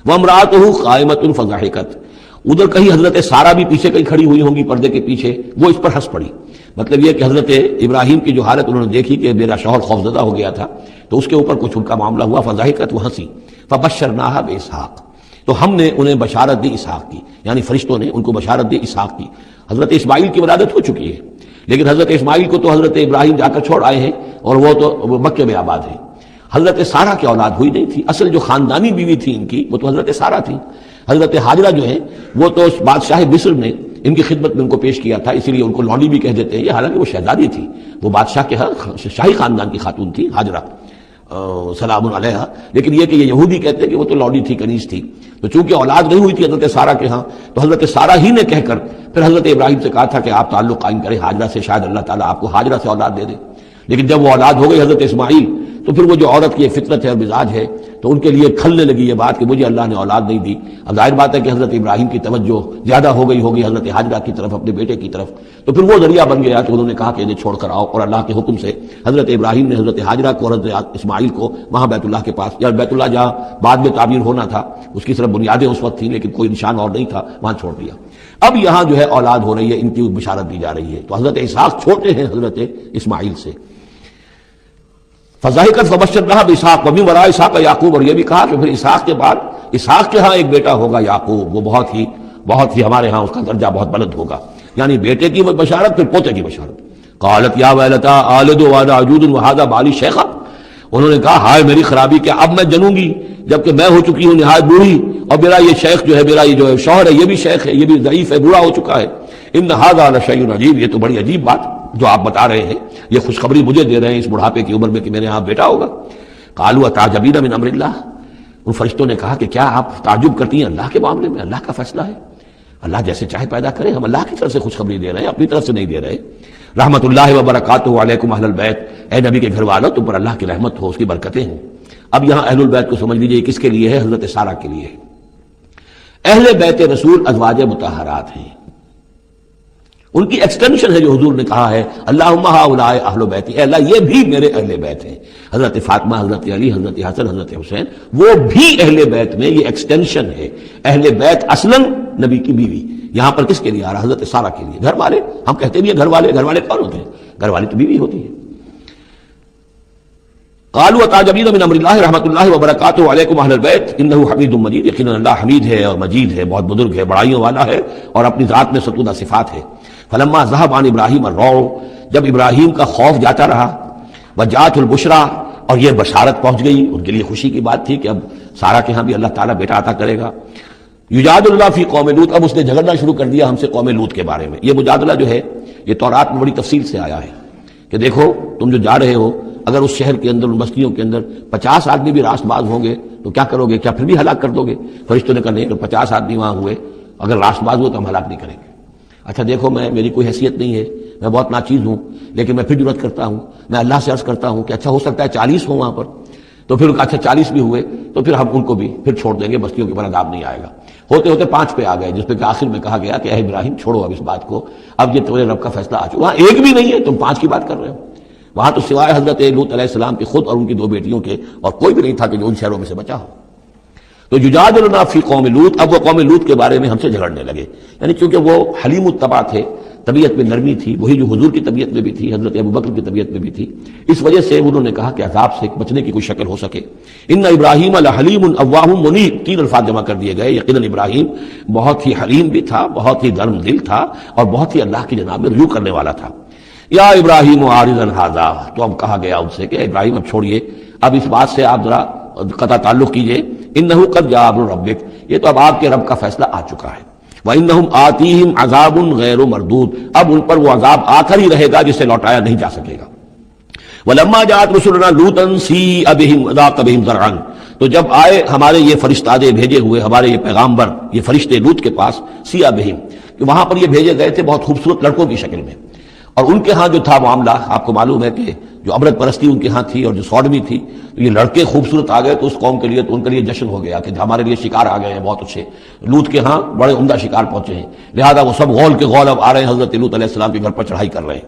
وامرأتہ قائمۃ فضحکت، ادھر کہیں حضرت سارہ بھی پیچھے کہیں کھڑی ہوئی ہوں گی پردے کے پیچھے، وہ اس پر ہنس پڑی۔ مطلب یہ کہ حضرت ابراہیم کی جو حالت انہوں نے دیکھی کہ میرا شوہر خوفزدہ ہو گیا تھا، تو اس کے اوپر کچھ ان کا معاملہ ہوا، فضحکت، وہ ہنسی۔ فبشرناہا باسحاق، تو ہم نے انہیں بشارت دی اسحاق کی، یعنی فرشتوں نے ان کو بشارت دی اسحاق کی۔ حضرت اسماعیل کی ولادت ہو چکی ہے، لیکن حضرت اسماعیل کو تو حضرت ابراہیم جا کر چھوڑ آئے ہیں، اور وہ تو مکے میں آباد ہیں۔ حضرت سارہ کی اولاد ہوئی نہیں تھی، اصل جو خاندانی بیوی تھی ان کی وہ تو حضرت سارہ تھی۔ حضرت حاجرہ جو ہیں وہ تو بادشاہ مصر نے ان کی خدمت میں ان کو پیش کیا تھا، اسی لیے ان کو لونڈی بھی کہہ دیتے ہیں، یہ حالانکہ وہ شہزادی تھی، وہ بادشاہ کے شاہی خاندان کی خاتون تھی حاجرہ سلام علیہا، لیکن یہ کہ یہ یہودی کہتے ہیں کہ وہ تو لونڈی تھی، کنیز تھی۔ تو چونکہ اولاد نہیں ہوئی تھی حضرت سارہ کے ہاں، تو حضرت سارہ ہی نے کہہ کر پھر حضرت ابراہیم سے کہا تھا کہ آپ تعلق قائم کریں حاجرہ سے، شاید اللہ تعالیٰ آپ کو حاجرہ سے اولاد دے دے۔ لیکن جب وہ اولاد ہو گئی حضرت اسماعیل، تو پھر وہ جو عورت کی فطرت ہے اور مزاج ہے، تو ان کے لیے کھلنے لگی یہ بات کہ مجھے اللہ نے اولاد نہیں دی۔ اب ظاہر بات ہے کہ حضرت ابراہیم کی توجہ زیادہ ہو گئی ہوگی حضرت حاجرہ کی طرف، اپنے بیٹے کی طرف، تو پھر وہ ذریعہ بن گیا کہ انہوں نے کہا کہ انہیں چھوڑ کر آؤ، اور اللہ کے حکم سے حضرت ابراہیم نے حضرت حاجرہ کو اور حضرت اسماعیل کو وہاں بیت اللہ کے پاس، یا بیت اللہ جہاں بعد میں تعمیر ہونا تھا اس کی صرف بنیادیں اس وقت تھیں لیکن کوئی نشان اور نہیں تھا، وہاں چھوڑ دیا۔ اب یہاں جو ہے اولاد ہو رہی ہے، ان کی بشارت دی جا رہی ہے۔ تو حضرت اسحاق چھوٹے ہیں حضرت اسماعیل سے۔ فضحکت فبشرناہا باسحاق ومن وراء اسحاق یعقوب، اور یہ بھی کہا کہ پھر اسحاق کے بعد اسحاق کے ہاں ایک بیٹا ہوگا یعقوب، وہ بہت ہی ہمارے ہاں اس کا درجہ بہت بلند ہوگا، یعنی بیٹے کی بشارت پھر پوتے کی بشارت۔ قالت یا ویلتا آلد وانا عجوز وہذا بالی شیخا، انہوں نے کہا ہائے میری خرابی، کیا اب میں جنوں گی جبکہ میں ہو چکی ہوں نہایت بوڑھی، اور میرا یہ شیخ جو ہے، میرا یہ جو شوہر ہے یہ بھی شیخ ہے، یہ بھی ضعیف ہے، بوڑھا ہو چکا ہے۔ ان ھذا لشیء عجیب، یہ تو بڑی عجیب بات جو آپ بتا رہے ہیں، یہ خوشخبری مجھے دے رہے ہیں اس بڑھاپے کی عمر میں کہ میرے ہاں بیٹا ہوگا۔ قالوا اتعجبین من امر اللہ، ان فرشتوں نے کہا کہ کیا آپ تعجب کرتی ہیں اللہ کے معاملے میں؟ اللہ کا فیصلہ ہے، اللہ جیسے چاہے پیدا کرے، ہم اللہ کی طرف سے خوشخبری دے رہے ہیں، اپنی طرف سے نہیں دے رہے۔ رحمت اللہ وبرکاتہ علیکم اہل البیت، اے نبی کے گھر والوں تم پر اللہ کی رحمت ہو، اس کی برکتیں ہوں۔ اب یہاں اہل البیت کو سمجھ لیجئے کس کے لیے ہے؟ حضرت سارہ کے لیے ہے۔ اہل بیت رسول ازواج مطہرات ہیں، ان کی ایکسٹینشن ہے جو حضور نے کہا ہے اللہم ہؤلاء اہل بیتی، اے اللہ یہ بھی میرے اہل بیت ہیں۔ حضرت فاطمہ، حضرت علی، حضرت حسن، حضرت حسین، وہ بھی اہل بیت میں، یہ ایکسٹینشن ہے۔ اہل بیت اصلاً نبی کی بیوی، یہاں پر کس کے لیے آ رہا؟ حضرت سارہ کے لیے۔ گھر والے ہم کہتے بھی ہیں گھر والے کون ہوتے ہیں؟ گھر والے تو بیوی ہوتی ہے۔ قالوا اتعجبین من امر اللہ رحمت اللہ وبرکاتہ علیکم اہل البیت انہ حمید مجید، یقیناً اللہ حمید ہے اور مجید ہے، بہت بزرگ ہے، بڑائیوں والا ہے، اور اپنی ذات میں ستودہ صفات ہے۔ فلما ذهب عن ابراہیم الروع، جب ابراہیم کا خوف جاتا رہا، وجاءت البشریٰ، اور یہ بشارت پہنچ گئی، ان کے لیے خوشی کی بات تھی کہ اب سارہ کے ہاں بھی اللہ تعالیٰ بیٹا عطا کرے گا۔ یجادل اللہ فی قوم لوط، اب اس نے جھگڑنا شروع کر دیا ہم سے قوم لوط کے بارے میں۔ یہ مجادلہ جو ہے یہ تورات میں بڑی تفصیل سے آیا ہے کہ دیکھو تم جو جا رہے ہو، اگر اس شہر کے اندر، ان بستیوں کے اندر 50 آدمی بھی راست باز ہوں گے تو کیا کرو گے؟ کیا پھر بھی ہلاک کر دو گے؟ فرشتوں نے کہا نہیں، اگر 50 آدمی وہاں ہوئے، اگر راست باز ہوئے تو ہم ہلاک نہیں کریں گے۔ اچھا دیکھو، میری کوئی حیثیت نہیں ہے، میں بہت ناچیز ہوں، لیکن میں پھر جرأت کرتا ہوں، میں اللہ سے عرض کرتا ہوں کہ اچھا ہو سکتا ہے 40 ہوں وہاں پر، تو پھر اچھا 40 بھی ہوئے تو پھر ہم ان کو بھی پھر چھوڑ دیں گے، بستیوں کے اوپر عذاب نہیں آئے گا۔ ہوتے ہوتے 5 پہ آ گئے، جس پہ کہ آخر میں کہا گیا کہ اے ابراہیم چھوڑو اب اس بات کو، اب یہ تمہارے رب کا فیصلہ آ چکا۔ وہاں ایک بھی نہیں ہے، تم 5 کی بات کر رہے ہو۔ وہاں تو سوائے حضرت لوط علیہ السلام کے خود اور ان کی 2 بیٹیوں کے اور کوئی بھی نہیں تھا کہ جو ان شہروں میں سے بچا ہو۔ تو یجادلنا فی قوم لوط، اب وہ قوم لوط کے بارے میں ہم سے جھگڑنے لگے، یعنی چونکہ وہ حلیم الطبع تھے، طبیعت میں نرمی تھی، وہی جو حضور کی طبیعت میں بھی تھی، حضرت ابوبکر کی طبیعت میں بھی تھی، اس وجہ سے انہوں نے کہا کہ عذاب سے بچنے کی کوئی شکل ہو سکے۔ ان ابراہیم لحلیم اواہ منیب، 3 الفاظ جمع کر دیے گئے۔ یقیناً ابراہیم بہت ہی حلیم بھی تھا، بہت ہی نرم دل تھا، اور بہت ہی اللہ کی جناب میں رجوع کرنے والا تھا۔ یا ابراہیم عارض عن ھذا، تو اب کہا گیا ان سے کہ ابراہیم اب چھوڑیے، اب اس بات سے آپ ذرا قطع تعلق کیجئے۔ انہ قد جاء امر ربک، یہ تو اب آپ کے رب کا فیصلہ آ چکا ہے۔ وَإِنَّهُمْ آتِيهِمْ عَذَابٌ غَيْرُ مَرْدُودٌ، اب ان پر وہ عذاب آ کر ہی رہے گا جسے لوٹایا نہیں جا سکے گا۔ وَلَمَّا جَاءَتْ رُسُلُنَا لُوطًا سِيءَ بِهِمْ وَضَاقَ بِهِمْ ذَرْعًا، تو جب آئے ہمارے یہ فرشتادے بھیجے ہوئے، ہمارے یہ پیغامبر، یہ فرشتے لوط کے پاس، سیء بہم، کہ وہاں پر یہ بھیجے گئے تھے بہت خوبصورت لڑکوں کی شکل میں، اور ان کے ہاں جو تھا معاملہ آپ کو معلوم ہے کہ جو عبرت پرستی ان کے ہاں تھی اور جو سوڈمی تھی، تو یہ لڑکے خوبصورت آ گئے تو اس قوم کے لیے، تو ان کے لیے جشن ہو گیا کہ ہمارے لیے شکار آ گئے ہیں بہت اچھے، لوط کے ہاں بڑے عمدہ شکار پہنچے ہیں، لہذا وہ سب غول کے غول اب آ رہے ہیں، حضرت لوط علیہ السلام کے گھر پر چڑھائی کر رہے ہیں۔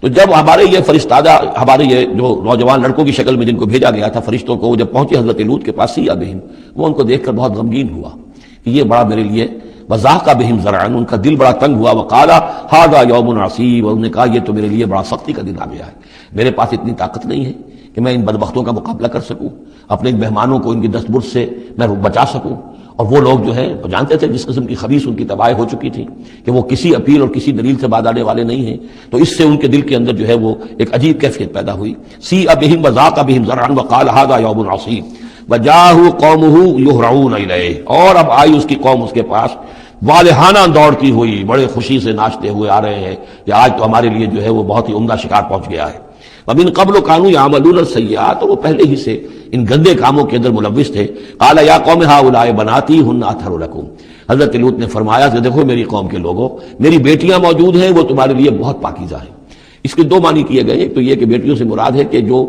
تو جب ہمارے یہ فرشتادہ، ہمارے یہ جو نوجوان لڑکوں کی شکل میں جن کو بھیجا گیا تھا فرشتوں کو، جب پہنچے حضرت لوط کے پاس سیئ بہم، وہ ان کو دیکھ کر بہت غمگین ہوا کہ یہ بڑا میرے لیے وضاق بہم ذرعن، ان کا دل بڑا تنگ ہوا، وقال ھذا یوم عصیب، اور انہوں نے کہا یہ تو میرے لیے بڑا سختی کا دن آ گیا ہے، میرے پاس اتنی طاقت نہیں ہے کہ میں ان بدبختوں کا مقابلہ کر سکوں، اپنے مہمانوں کو ان کی دستبرد سے میں بچا سکوں۔ اور وہ لوگ جو ہیں وہ جانتے تھے جس قسم کی خبیث ان کی تباہی ہو چکی تھی کہ وہ کسی اپیل اور کسی دلیل سے باز آنے والے نہیں ہیں، تو اس سے ان کے دل کے اندر جو ہے وہ ایک عجیب کیفیت پیدا ہوئی۔ سیئ بہم وضاق بہم ذرعا وقال ھذا یوم عصیب وجاءہ قومہ یہرعون الیہ، اور اب آئی اس کی قوم اس کے پاس والہانہ دوڑتی ہوئی، بڑے خوشی سے ناچتے ہوئے آ رہے ہیں کہ آج تو ہمارے لیے جو ہے وہ بہت ہی عمدہ شکار پہنچ گیا ہے۔ ومن قبل كانوا يعملون السيئات، اور وہ پہلے ہی سے ان گندے کاموں کے اندر ملوث تھے۔ قال یا قوم هؤلاء بناتی هن اطهر لكم، حضرت لوط نے فرمایا کہ دیکھو میری قوم کے لوگوں، میری بیٹیاں موجود ہیں، وہ تمہارے لیے بہت پاکیزہ ہیں۔ اس کے دو معنی کیے گئے، ایک تو یہ کہ بیٹیوں سے مراد ہے کہ جو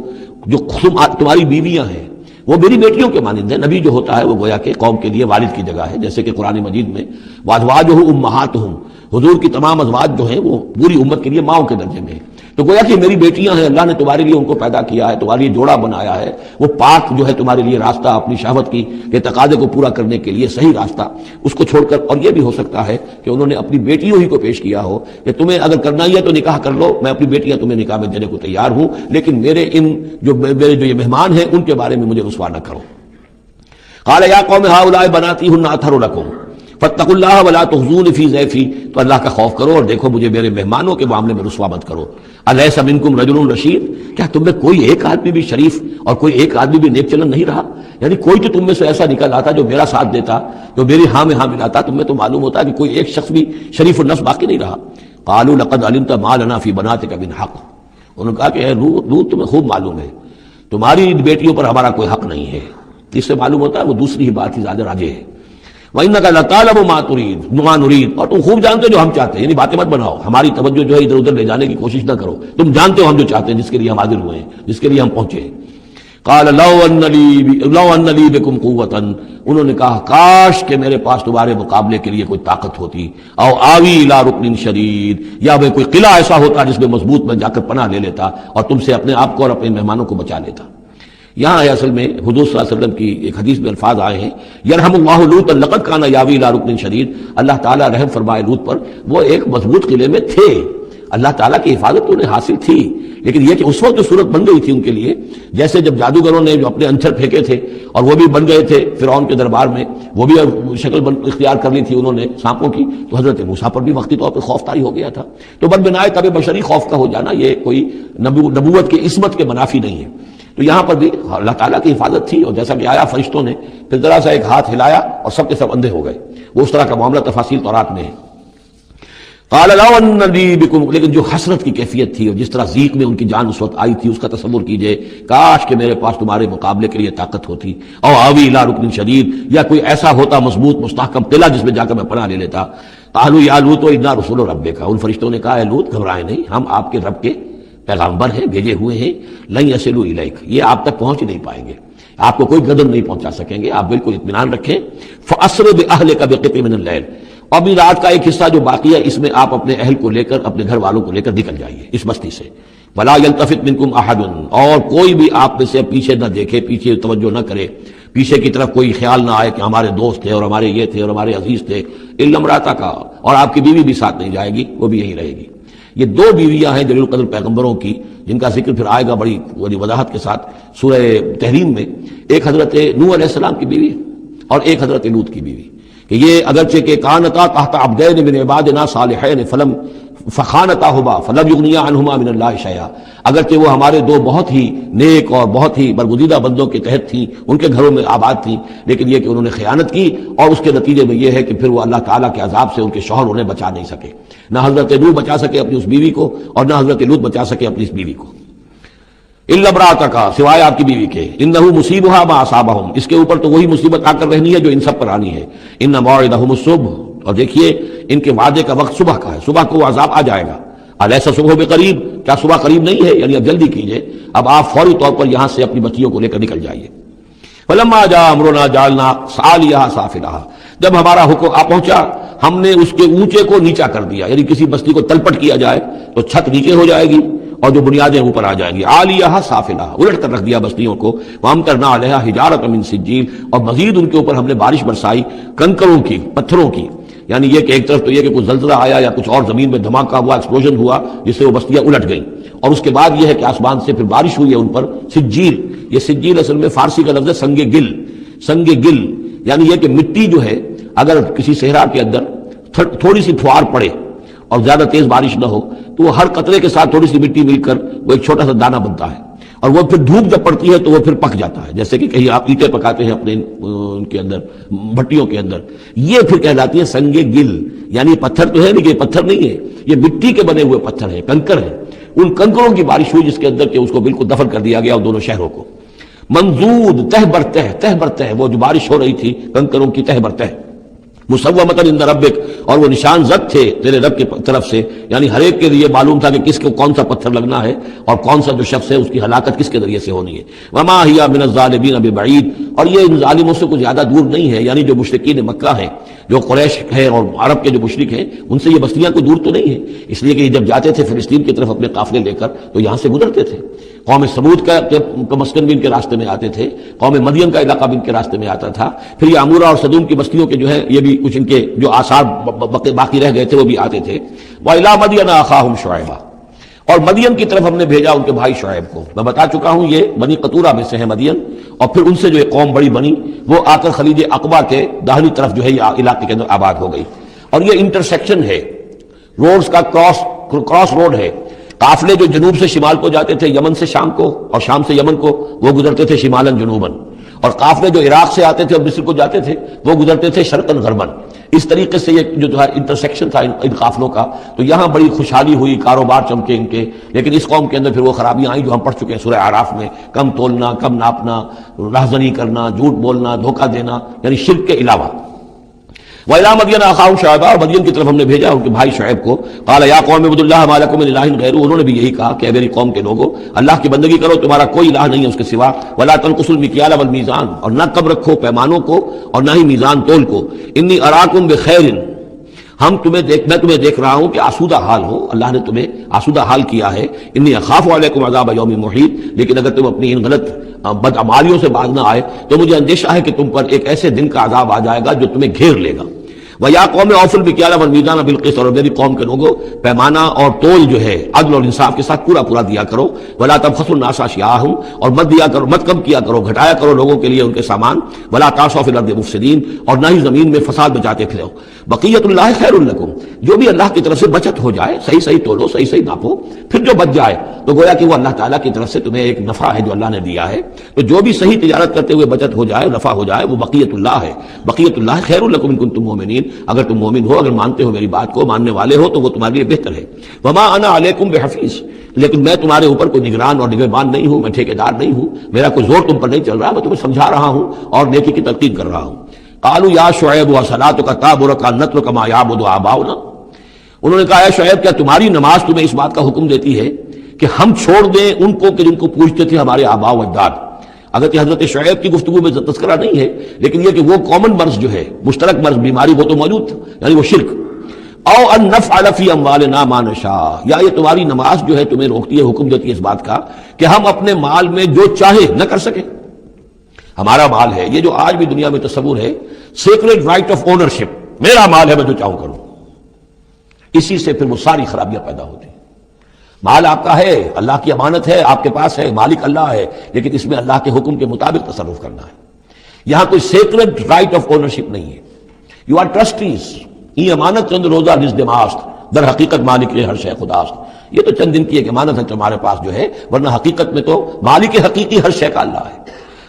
تمہاری بیویاں ہیں وہ میری بیٹیوں کے مانند ہیں۔ نبی جو ہوتا ہے وہ گویا کہ قوم کے لیے والد کی جگہ ہے، جیسے کہ قرآن مجید میں وازواجہ امہاتہم، حضور کی تمام ازواج جو ہیں وہ پوری امت کے لیے ماؤں کے درجے میں ہیں، تو گویا کہ میری بیٹیاں ہیں، اللہ نے تمہارے لیے ان کو پیدا کیا ہے، تمہارے لیے جوڑا بنایا ہے، وہ پاک جو ہے تمہارے لیے راستہ اپنی شہوت کی کے تقاضے کو پورا کرنے کے لیے صحیح راستہ اس کو چھوڑ کر، اور یہ بھی ہو سکتا ہے کہ انہوں نے اپنی بیٹیوں ہی کو پیش کیا ہو کہ تمہیں اگر کرنا ہی ہے تو نکاح کر لو، میں اپنی بیٹیاں تمہیں نکاح میں دینے کو تیار ہوں، لیکن میرے میرے جو یہ مہمان ہیں ان کے بارے میں مجھے رسوا نہ کرو۔ قال یا قوم هؤلاء بناتی هن اطهر لكم فاتقوا الله ولا تخزون في ضيفي، تو اللہ کا خوف کرو اور دیکھو مجھے میرے مہمانوں کے معاملے میں رسوا مت کرو۔ الیس منکم رجل رشید، کیا تم میں کوئی ایک آدمی بھی شریف اور کوئی ایک آدمی بھی نیک چلن نہیں رہا؟ یعنی کوئی تو تم میں سے ایسا نکل آتا جو میرا ساتھ دیتا، جو میری ہاں میں ہاں ملاتا، تم میں تو معلوم ہوتا ہے کہ کوئی ایک شخص بھی شریف النفس باقی نہیں رہا۔ قالوا لقد علمت ما لنا في بناتك من حق، انہوں نے کہا کہ اے لوط تمہیں خوب معلوم ہے تمہاری بیٹیوں پر ہمارا کوئی حق نہیں ہے۔ اس سے معلوم ہوتا ہے وہ دوسری ہی بات ہی زیادہ راجح ہے۔ وَإِنَّكَ لَتَعْلَمُ مَا نُرِيدُ، اور تم خوب جانتے ہو جو ہم چاہتے ہیں، یعنی باتیں مت بناؤ، ہماری توجہ جو ہے ادھر ادھر لے جانے کی کوشش نہ کرو، تم جانتے ہو ہم جو چاہتے ہیں، جس کے لیے ہم حاضر ہوئے ہیں، جس کے لیے ہم پہنچے ہیں۔ قال لو ان لی بکم قوۃ، انہوں نے کہا کاش کہ میرے پاس تمہارے مقابلے کے لیے کوئی طاقت ہوتی، او آوی الی رکن شدید، یا میں کوئی قلعہ ایسا ہوتا جس میں مضبوط میں جا کر پناہ لے لیتا اور تم سے اپنے آپ کو اور اپنے مہمانوں کو بچا لیتا۔ یہاں ہے اصل میں حضور صلی اللہ علیہ وسلم کی ایک حدیث میں الفاظ آئے ہیں، یرحم اللہ لوطا لقد کان یاوی الی رکن شدید، اللہ تعالیٰ رحم فرمائے لوط پر، وہ ایک مضبوط قلعے میں تھے، اللہ تعالیٰ کی حفاظت انہیں حاصل تھی، لیکن یہ کہ اس وقت جو صورت بن گئی تھی ان کے لیے، جیسے جب جادوگروں نے جو اپنے انچر پھینکے تھے اور وہ بھی بن گئے تھے فرعون کے دربار میں، وہ بھی شکل اختیار کر لی تھی انہوں نے سانپوں کی، تو حضرت موسیٰ پر بھی وقتی طور پر خوف طاری ہو گیا تھا۔ تو بنائے طب بشری خوف کا ہو جانا یہ کوئی نبوت کی عصمت کے منافی نہیں ہے۔ تو یہاں پر بھی اللہ تعالیٰ کی حفاظت تھی، اور جیسا کہ آیا فرشتوں نے پھر ذرا سا ایک ہاتھ ہلایا اور سب کے سب اندھے ہو گئے، وہ اس طرح کا معاملہ تفاصیل تورات میں ہے۔ قال لو ان لی بکم، لیکن جو حسرت کی کیفیت تھی اور جس طرح ضیق میں ان کی جان اس وقت آئی تھی، اس کا تصور کیجئے، کاش کہ میرے پاس تمہارے مقابلے کے لیے طاقت ہوتی، او آوی الی رکن شدید، یا کوئی ایسا ہوتا مضبوط مستحکم قلعہ جس میں جا کر میں پناہ لے لیتا۔ قالوا یا لوط انا رسول ربک، ان فرشتوں نے کہا اے لوط گھبرائے نہیں، ہم آپ کے رب کے پیغامبر ہیں، بھیجے ہوئے ہیں، لن یصلوا الیک، یہ آپ تک پہنچ نہیں پائیں گے، آپ کو کوئی قدم نہیں پہنچا سکیں گے، آپ بالکل اطمینان رکھیں۔ فاسر باہلک بقطع من اللیل، اور بھی رات کا ایک حصہ جو باقی ہے اس میں آپ اپنے اہل کو لے کر اپنے گھر والوں کو لے کر نکل جائیے اس بستی سے۔ ولا یلتفت منکم احد، اور کوئی بھی آپ میں سے پیچھے نہ دیکھے، پیچھے توجہ نہ کرے، پیچھے کی طرف کوئی خیال نہ آئے کہ ہمارے دوست تھے اور ہمارے یہ تھے اور ہمارے عزیز تھے، الا امرأتک، اور آپ کی بیوی بھی ساتھ نہیں جائے گی، وہ بھی یہیں رہے گی۔ یہ دو بیویاں ہیں جلیل القدر پیغمبروں کی، جن کا ذکر پھر آئے گا بڑی وضاحت کے ساتھ سورہ تحریم میں، ایک حضرت نوح علیہ السلام کی بیوی اور ایک حضرت لوط کی بیوی، کہ یہ اگرچہ کہ کانتا تحت عبدین من عبادنا صالحین فخانتاہما فلم یغنیا عنہما من اللہ شیئا، اگرچہ وہ ہمارے دو بہت ہی نیک اور بہت ہی برگزیدہ بندوں کے تحت تھیں، ان کے گھروں میں آباد تھیں، لیکن یہ کہ انہوں نے خیانت کی، اور اس کے نتیجے میں یہ ہے کہ پھر وہ اللہ تعالیٰ کے عذاب سے ان کے شوہر انہیں بچا نہیں سکے، نہ حضرت نوح بچا سکے اپنی اس بیوی کو اور نہ حضرت لوط بچا سکے اپنی اس بیوی کو، الا امرأتک، سوائے آپ کی بیوی کے، انہ مصیبھا ما اصابہم، اس کے اوپر تو وہی مصیبت آ کر رہنی ہے جو ان سب پر آنی ہے، ان موعدہم الصبح، اور دیکھیے ان کے وعدے کا وقت صبح کا ہے، صبح کو وہ عذاب آ جائے گا، الیس صبح بقریب، کیا صبح قریب نہیں ہے؟ یعنی اب جلدی کیجئے، اب آپ فوری طور پر یہاں سے اپنی بچیوں کو لے کر نکل جائیے۔ فلما جاء امرنا جعلنا عالیہا سافلہا، جب ہمارا حکم آ پہنچا ہم نے اس کے اونچے کو نیچا کر دیا، یعنی کسی بستی کو تلپٹ کیا جائے تو چھت نیچے ہو جائے گی اور جو بنیادیں اوپر آ جائیں گی. عالیہا سافلہا، الٹ کر رکھ دیا بستیوں کو. وامطرنا علیہا حجارۃ من سجیل، اور مزید ان کے اوپر ہم نے بارش برسائی کنکروں کی، پتھروں کی. یعنی یہ کہ ایک طرف تو یہ کہ کچھ زلزلہ آیا یا کچھ اور زمین میں دھماکہ ہوا، ایکسپلوژن ہوا جس سے وہ بستیاں الٹ گئیں، اور اس کے بعد یہ ہے کہ آسمان سے پھر بارش ہوئی ہے ان پر سجیل. یہ سجیل اصل میں فارسی کا لفظ ہے سنگ گل. سنگ گل یعنی یہ کہ مٹی جو ہے اگر کسی صحرا کے اندر تھوڑی سی پھوار پڑے اور زیادہ تیز بارش نہ ہو تو وہ ہر قطرے کے ساتھ تھوڑی سی مٹی مل کر وہ ایک چھوٹا سا دانہ بنتا ہے، اور وہ پھر دھوپ جب پڑتی ہے تو وہ پھر پک جاتا ہے. جیسے کہ کہیں آپ اینٹیں پکاتے ہیں اپنے ان کے اندر بھٹیوں کے اندر، یہ پھر کہلاتی ہے سنگ گل. یعنی پتھر تو ہے نہیں، یہ پتھر نہیں ہے، یہ مٹی کے بنے ہوئے پتھر ہیں، کنکر ہیں. ان کنکروں کی بارش ہوئی جس کے اندر کہ اس کو بالکل دفن کر دیا گیا اور دونوں شہروں کو. منضود تہ برتہ، تہ برتہ وہ جو بارش ہو رہی تھی کنکروں کی تہ برتہ. مسومۃ عند ربک، اور وہ نشان زد تھے تیرے رب کی طرف سے. یعنی ہر ایک کے لیے معلوم تھا کہ کس کو کون سا پتھر لگنا ہے اور کون سا جو شخص ہے اس کی ہلاکت کس کے ذریعے سے ہونی ہے. وما ہی من الظالمین ببعید، اور یہ ان ظالموں سے کچھ زیادہ دور نہیں ہے. یعنی جو مشرکین مکہ ہیں، جو قریش ہیں اور عرب کے جو مشرک ہیں، ان سے یہ بستیاں کوئی دور تو نہیں ہیں. اس لیے کہ یہ جب جاتے تھے فلسطین کی طرف اپنے قافلے لے کر تو یہاں سے گزرتے تھے. قوم سمود کا مسکن بھی ان کے راستے میں آتے تھے، قوم مدین کا علاقہ بھی ان کے راستے میں آتا تھا. پھر یہ عمورہ اور صدوم کی بستیوں کے جو ہے یہ بھی کچھ ان کے جو آثار باقی رہ گئے تھے وہ بھی آتے تھے. وَإِلَىٰ مَدْيَنَ أَخَاهُمْ شُعَيْبًا، اور مدین کی طرف ہم نے بھیجا ان کے بھائی شعیب کو. میں بتا چکا ہوں یہ بنی قطورہ میں سے ہے مدین، اور پھر ان سے جو ایک قوم بڑی بنی وہ آ کر خلیج عقبہ کے داہنی طرف جو ہے یہ علاقے کے اندر آباد ہو گئی. اور یہ انٹرسیکشن ہے، روڈز کا کراس روڈ ہے. قافلے جو جنوب سے شمال کو جاتے تھے یمن سے شام کو، اور شام سے یمن کو، وہ گزرتے تھے شمالاً جنوباً. اور قافلے جو عراق سے آتے تھے اور مصر کو جاتے تھے وہ گزرتے تھے شرقاً غرباً. اس طریقے سے یہ جو انٹرسیکشن تھا ان قافلوں کا. تو یہاں بڑی خوشحالی ہوئی، کاروبار چمکے ان کے. لیکن اس قوم کے اندر پھر وہ خرابیاں آئیں جو ہم پڑھ چکے ہیں سورہ اعراف میں. کم تولنا، کم ناپنا، راہزنی کرنا، جھوٹ بولنا، دھوکہ دینا، یعنی شرک کے علاوہ. وَإِلَىٰ مَدْيَنَ أَخَاهُمْ شُعَيْبًا، اور مدین کی طرف ہم نے بھیجا ان کے بھائی شعیب کو. قَالَ يَا قَوْمِ اعْبُدُوا اللَّهَ مَا لَكُم مِّنْ إِلَٰهٍ غَيْرُهُ، انہوں نے بھی یہی کہا کہ اے میری قوم کے لوگوں اللہ کی بندگی کرو، تمہارا کوئی الہ نہیں ہے اس کے سوا. وَلَا تَنقُصُوا الْمِكْيَالَ وَالْمِيزَانَ، اور نہ کم رکھو پیمانوں کو اور نہ ہی میزان تول کو. إِنِّي أَرَاكُمْ بِخَيْرٍ، میں تمہیں دیکھ رہا ہوں کہ آسودہ حال ہو، اللہ نے تمہیں آسودہ حال کیا ہے. انی اخاف علیکم عذاب یوم محیط، لیکن اگر تم اپنی ان غلط بدعمالیوں سے باز نہ آئے تو مجھے اندیشہ ہے کہ تم پر ایک ایسے دن کا عذاب آ جائے گا جو تمہیں گھیر لے گا. وَيَا قَوْمِ أَوْفُوا الْمِكْيَالَ وَالْمِيزَانَ بِالْقِسْطِ، اور میری قوم کے لوگوں پیمانہ اور تول جو ہے عدل اور انصاف کے ساتھ پورا دیا کرو. وَلَا تَبْخَسُوا النَّاسَ أَشْيَاءَهُمْ، اور مت دیا کرو، مت کم کیا کرو، گھٹایا کرو لوگوں کے لیے ان کے سامان. وَلَا تَعْثَوْا فِي الْأَرْضِ مُفْسِدِينَ، اور نہ ہی زمین میں فساد بچاتے پھرو. بقیت اللہ خیر لکم، جو بھی اللہ کی طرف سے بچت ہو جائے، صحیح تولو، صحیح ناپو، پھر جو بچ جائے تو گویا کہ وہ اللہ تعالیٰ کی طرف سے تمہیں ایک نفع ہے جو اللہ نے دیا ہے. تو جو بھی صحیح تجارت کرتے ہوئے بچت ہو جائے، نفع ہو جائے، وہ بقیت اللہ ہے. بقیت اللہ خیر لکم ان کنتم مؤمنین، اگر تم مومن ہو، اگر مانتے ہو میری بات کو، ماننے والے ہو تو وہ تمہارے لیے بہتر ہے. وما انا علیکم بحفیظ، لیکن میں تمہارے اوپر کوئی نگران اور نگہبان نہیں ہوں، میں ٹھیکیدار نہیں ہوں، میرا کوئی زور تم پر نہیں چل رہا، میں تمہیں سمجھا رہا ہوں اور نیکی کی تلقین کر رہا ہوں. قالوا یا شعیب وصلاتک تأمرک ان نترک ما یعبد آباؤنا، انہوں نے کہا اے شعیب کیا تمہاری نماز تمہیں اس بات کا حکم دیتی ہے کہ ہم چھوڑ دیں ان کو کہ جن کو پوجتے تھے ہمارے آباء و اجداد. اگرچہ حضرت شعیب کی گفتگو میں تذکرہ نہیں ہے لیکن یہ کہ وہ کامن مرض جو ہے، مشترک مرض، بیماری وہ تو موجود تھا، یعنی وہ شرک. او ان نفعل فی اموالنا ما نشاء، یا یہ تمہاری نماز جو ہے تمہیں روکتی ہے، حکم دیتی ہے اس بات کا کہ ہم اپنے مال میں جو چاہے نہ کر سکیں. ہمارا مال ہے، یہ جو آج بھی دنیا میں تصور ہے سیکریڈ رائٹ آف اونرشپ، میرا مال ہے میں جو چاہوں کروں، اسی سے پھر وہ ساری خرابیاں پیدا ہوتی ہیں. مال آپ کا ہے، اللہ کی امانت ہے، آپ کے پاس ہے، مالک اللہ ہے، لیکن اس میں اللہ کے حکم کے مطابق تصرف کرنا ہے. یہاں کوئی سیکریڈ رائٹ آف اونرشپ نہیں ہے. یو آر ٹرسٹیز، یہ امانت چند روزہ نزد ماست، در حقیقت مالک ہر شے خداست. یہ تو چند دن کی ایک امانت ہے تمہارے پاس جو ہے، ورنہ حقیقت میں تو مالک حقیقی ہر شے کا اللہ ہے.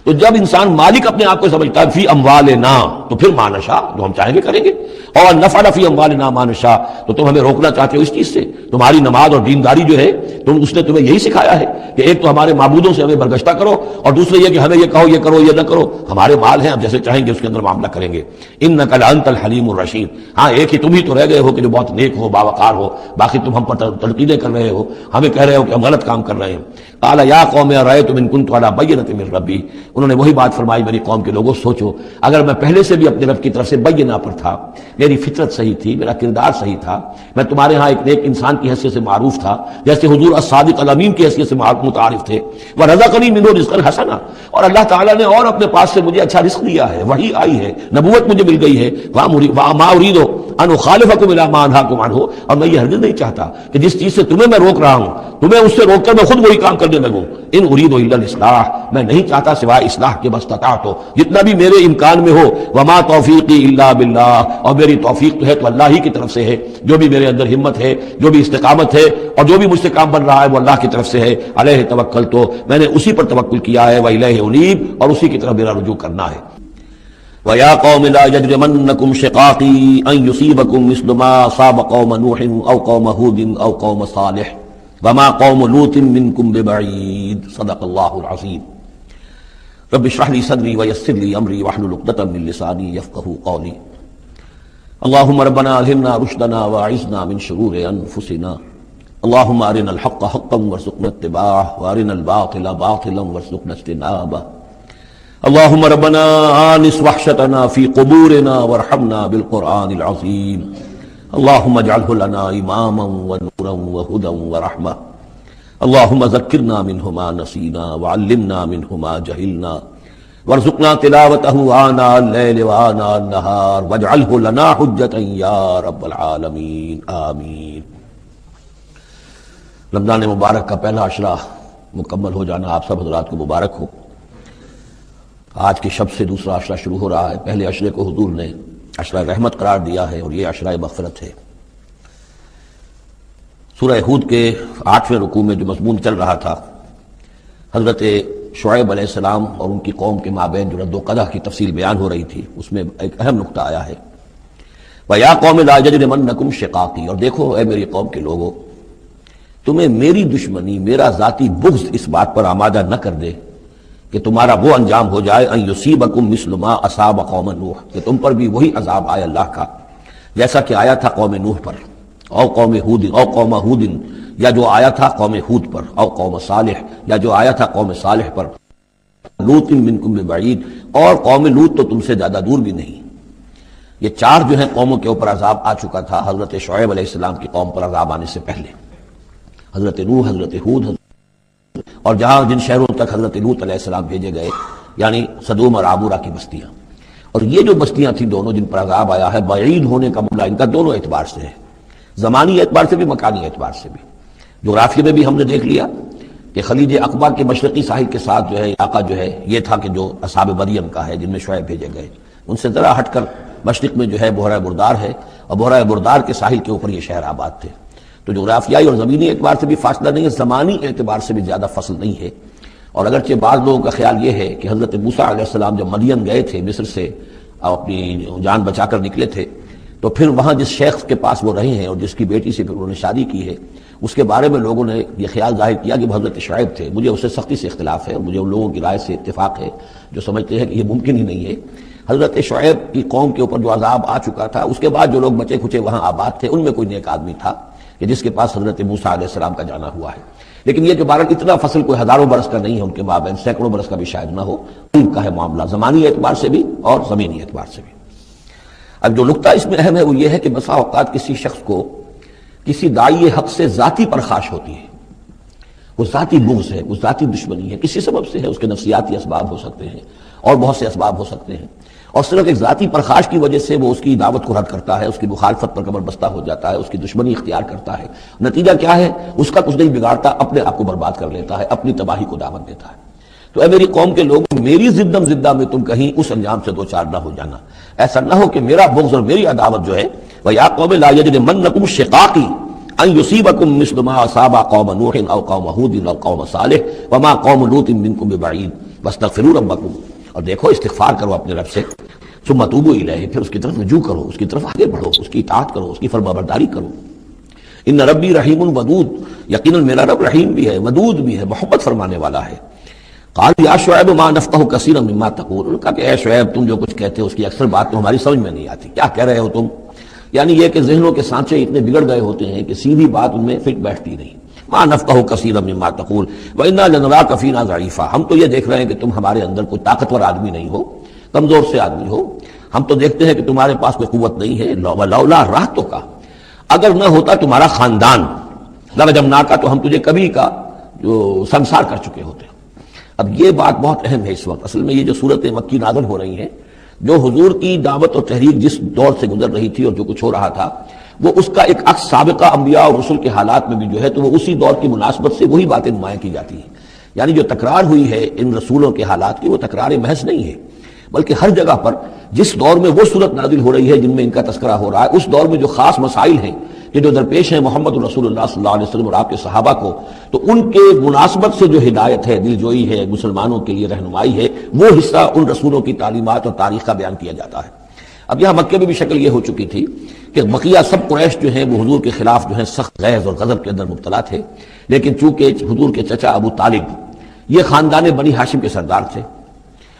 تو جب انسان مالک اپنے آپ کو سمجھتا ہے فی اموالنا، تو پھر ما نشاء، جو ہم چاہیں گے کریں گے. اور نفعل فی اموالنا ما نشاء، تو تم ہمیں روکنا چاہتے ہو اس چیز سے. تمہاری نماز اور دینداری جو ہے اس نے تمہیں یہی سکھایا ہے کہ ایک تو ہمارے معبودوں سے ہمیں برگشتہ کرو، اور دوسرے یہ کہ ہمیں یہ کہو، یہ کرو، یہ نہ کرو. ہمارے مال ہیں، ہم جیسے چاہیں گے اس کے اندر معاملہ کریں گے. انک لانت الحلیم الرشید، ہاں ایک ہی تم ہی تو رہ گئے ہو کہ جو بہت نیک ہو، باوقار ہو، باقی تم ہم پر تنقیدیں کر رہے ہو، ہمیں کہہ رہے ہو کہ ہم غلط کام کر رہے ہیں. قال یا قوم ارأیتم ان کنت علی بینۃ من ربی، انہوں نے وہی بات فرمائی میری قوم کے لوگوں سوچو اگر میں پہلے سے بھی اپنے رب کی طرف سے بینہ پر تھا، میری فطرت صحیح تھی، میرا کردار صحیح تھا، میں تمہارے ہاں ایک نیک انسان کی حیثیت سے معروف تھا، جیسے حضور الصادق الامین کی حیثیت سے متعارف تھے، ورزقنی منہ رزقا حسنا، اور اللہ تعالیٰ نے اور اپنے پاس سے مجھے اچھا رزق دیا ہے، وحی آئی ہے، نبوت مجھے مل گئی ہے، وما اريد ان اخالفکم الی ما انہاکم عنہ، اور میں یہ ہرگز نہیں چاہتا کہ جس چیز سے تمہیں میں روک رہا ہوں تمہیں اس سے روک کر میں خود وہی کام کرنے لگوں، ان اريد الا الاصلاح، میں نہیں چاہتا سوائے اصلاح کے، مستطاعت جتنا بھی میرے امکان میں ہو، وما توفیقی الا باللہ، اور میری توفیق تو ہے تو اللہ ہی کی طرف سے ہے، جو بھی میرے اندر ہمت ہے، جو بھی استقامت ہے اور جو بھی مجھ سے کام بن رہا ہے وہ اللہ کی طرف سے ہے، علیہ توکل، تو میں نے اسی پر توکل کیا ہے، وإلیہ انیب، اور اسی کی طرف میرا رجوع کرنا ہے۔ وَيَا قَوْمِ لَا يَجْرِمَنَّكُمْ شِقَاقِي أَن يُصِيبَكُم مِّثْلُ مَا أَصَابَ قَوْمَ نُوحٍ أَوْ قَوْمَ هُودٍ أَوْ قَوْمَ صَالِحٍ وَمَا قَوْمُ لُوطٍ مِّنكُم بِبَعِيدٍ صدق اللہ العظیم۔ رب اشرح لي صدري ويسر لي أمري واحلل عقدة من لساني يفقهوا قولي۔ اللهم ربنا ألهمنا رشدنا وأعذنا من شرور أنفسنا، اللهم أرنا الحق حقا وارزقنا اتباعه وأرنا الباطل باطلا وارزقنا اجتنابه، اللهم ربنا آنس وحشتنا في قبورنا وارحمنا بالقرآن العظيم، اللهم اجعله لنا إماما ونورا وهدى ورحمة، اللهم ذكرنا منه ما نسينا وعلمنا منه ما جهلنا وارزقنا تلاوته آناء الليل وآناء النهار واجعله لنا حجة يا رب العالمين آمين۔ رمضان مبارک کا پہلا عشرہ مکمل ہو جانا آپ سب حضرات کو مبارک ہو۔ آج کی شب سے دوسرا عشرہ شروع ہو رہا ہے۔ پہلے عشرے کو حضور نے عشرہ رحمت قرار دیا ہے اور یہ عشرہ مغفرت ہے۔ سورہ ہود کے 8ویں رکوع میں جو مضمون چل رہا تھا، حضرت شعیب علیہ السلام اور ان کی قوم کے مابین جو رد و قدح کی تفصیل بیان ہو رہی تھی، اس میں ایک اہم نقطہ آیا ہے، وَيَا قَوْمِ لَا يَجْرِمَنَّكُمْ شِقَاقِي، اور دیکھو اے میری قوم کے لوگوں، تمہیں میری دشمنی، میرا ذاتی بغض اس بات پر آمادہ نہ کر دے کہ تمہارا وہ انجام ہو جائے ان یصیبکم مثل ما اصاب قوم نوح، کہ تم پر بھی وہی عذاب آئے اللہ کا جیسا کہ آیا تھا قوم نوح پر، او قوم ہود، او قوم ہود، یا جو آیا تھا قوم ہود پر، او قوم صالح، یا جو آیا تھا قوم صالح پر، لوط منکم ببعید، اور قوم لوط تو تم سے زیادہ دور بھی نہیں۔ یہ چار جو ہیں قوموں کے اوپر عذاب آ چکا تھا حضرت شعیب علیہ السلام کی قوم پر عذاب آنے سے پہلے، حضرت نوح، حضرت ہود، اور جہاں جن شہروں تک حضرت لوط علیہ السلام بھیجے گئے، یعنی سدوم اور عمورہ کی بستیاں، اور یہ جو بستیاں تھیں دونوں جن پر عذاب آیا ہے، بعید ہونے کا معاملہ ان کا دونوں اعتبار سے ہے، زمانی اعتبار سے بھی، مکانی اعتبار سے بھی۔ جغرافیہ میں بھی ہم نے دیکھ لیا کہ خلیج عقبہ کے مشرقی ساحل کے ساتھ جو ہے علاقہ جو ہے یہ تھا کہ جو اصحاب مریم کا ہے، جن میں شعیب بھیجے گئے، ان سے ذرا ہٹ کر مشرق میں جو ہے بحیرہ بردار ہے، اور بحیرہ بردار کے ساحل کے اوپر یہ شہر آباد تھے۔ تو جغرافیائی اور زمینی اعتبار سے بھی فاصلہ نہیں ہے، زمانی اعتبار سے بھی زیادہ فصل نہیں ہے۔ اور اگرچہ بعض لوگوں کا خیال یہ ہے کہ حضرت موسیٰ علیہ السلام جب مدین گئے تھے مصر سے، اپنی جان بچا کر نکلے تھے، تو پھر وہاں جس شیخ کے پاس وہ رہے ہیں اور جس کی بیٹی سے پھر انہوں نے شادی کی ہے، اس کے بارے میں لوگوں نے یہ خیال ظاہر کیا کہ وہ حضرت شعیب تھے۔ مجھے اس سے سختی سے اختلاف ہے، اور مجھے ان لوگوں کی رائے سے اتفاق ہے جو سمجھتے ہیں کہ یہ ممکن ہی نہیں ہے۔ حضرت شعیب کی قوم کے اوپر جو عذاب آ چکا تھا، اس کے بعد جو لوگ بچے کھچے وہاں آباد تھے، ان میں کوئی نیک آدمی تھا کہ جس کے پاس حضرت موسیٰ علیہ السلام کا جانا ہوا ہے۔ لیکن یہ جو بارہ اتنا فصل کوئی ہزاروں برس کا نہیں ہے، ان کے مابین سینکڑوں برس کا بھی شاید نہ ہو، ان کا ہے معاملہ زمانی اعتبار سے بھی اور زمینی اعتبار سے بھی۔ اب جو نقطہ اس میں اہم ہے وہ یہ ہے کہ بسا اوقات کسی شخص کو کسی داعی حق سے ذاتی پرخاش ہوتی ہے، وہ ذاتی بغض ہے، وہ ذاتی دشمنی ہے، کسی سبب سے ہے، اس کے نفسیاتی اسباب ہو سکتے ہیں اور بہت سے اسباب ہو سکتے ہیں، اور صرف ایک ذاتی پرخاش کی وجہ سے وہ اس کی دعوت کو رد کرتا ہے، اس کی مخالفت پر کمر بستہ ہو جاتا ہے، اس کی دشمنی اختیار کرتا ہے۔ نتیجہ کیا ہے؟ اس کا کچھ نہیں بگاڑتا، اپنے آپ کو برباد کر لیتا ہے، اپنی تباہی کو دعوت دیتا ہے۔ تو اے میری قوم کے لوگ، میری زدم زدہ میں تم کہیں اس انجام سے دو چار نہ ہو جانا، ایسا نہ ہو کہ میرا بغض اور میری عداوت جو ہے، وَيَا قَوْمِ لَا يَجْرِمَنَّكُمْ شِقَاقِي أَن يُصِيبَكُم مِّثْلُ مَا أَصَابَ قَوْمَ نُوحٍ أَوْ قَوْمَ هُودٍ أَوْ قَوْمَ صَالِحٍ وَمَا قَوْمُ لُوطٍ مِّنكُم بِبَعِيدٍ وَاسْتَغْفِرُوا رَبَّكُمْ، اور دیکھو استغفار کرو اپنے رب سے، ثم توبوا الیہ، پھر اس کی طرف رجوع کرو، اس کی طرف آگے بڑھو، اس کی اطاعت کرو، اس کی فرمانبرداری کرو۔ ان ربی رحیم ودود، یقیناً میرا رب رحیم بھی ہے، ودود بھی ہے، محبت فرمانے والا ہے۔ قال یا شعیب ما نفقہ کثیرا مما تقول، انہوں نے کہا کہ اے شعیب تم جو کچھ کہتے ہو اس کی اکثر بات تو ہماری سمجھ میں نہیں آتی، کیا کہہ رہے ہو تم؟ یعنی یہ کہ ذہنوں کے سانچے اتنے بگڑ گئے ہوتے ہیں کہ سیدھی بات ان میں فٹ بیٹھتی نہیں۔ ما نفقہ کثیرا مما تقول وانا لنراک فینا ضعیفا، ہم تو یہ دیکھ رہے ہیں کہ تم ہمارے اندر کوئی طاقتور آدمی نہیں ہو، کمزور سے آدمی ہو، ہم تو دیکھتے ہیں کہ تمہارے پاس کوئی قوت نہیں ہے، لولا رہتک، اگر نہ ہوتا تمہارا خاندان لرجمناک، تو ہم تجھے کبھی کا جو سنسار کر چکے ہوتے۔ اب یہ بات بہت اہم ہے اس وقت، اصل میں یہ جو صورت مکی نازل ہو رہی ہیں، جو حضور کی دعوت اور تحریک جس دور سے گزر رہی تھی اور جو کچھ ہو رہا تھا، وہ اس کا ایک عکس سابقہ انبیاء اور رسل کے حالات میں بھی جو ہے تو وہ اسی دور کی مناسبت سے وہی باتیں نمایاں کی جاتی ہیں۔ یعنی جو تکرار ہوئی ہے ان رسولوں کے حالات کی، وہ تکرار محض نہیں ہے، بلکہ ہر جگہ پر جس دور میں وہ صورت نازل ہو رہی ہے جن میں ان کا تذکرہ ہو رہا ہے، اس دور میں جو خاص مسائل ہیں کہ جو درپیش ہیں محمد رسول اللہ صلی اللہ علیہ وسلم اور آپ کے صحابہ کو، تو ان کے مناسبت سے جو ہدایت ہے، دل جوئی ہے، مسلمانوں کے لیے رہنمائی ہے، وہ حصہ ان رسولوں کی تعلیمات اور تاریخ کا بیان کیا جاتا ہے۔ اب یہاں مکے میں بھی شکل یہ ہو چکی تھی کہ بقیہ سب قریش جو ہیں وہ حضور کے خلاف جو ہیں سخت غیظ اور غضب کے اندر مبتلا تھے، لیکن چونکہ حضور کے چچا ابو طالب یہ خاندان بنی ہاشم کے سردار تھے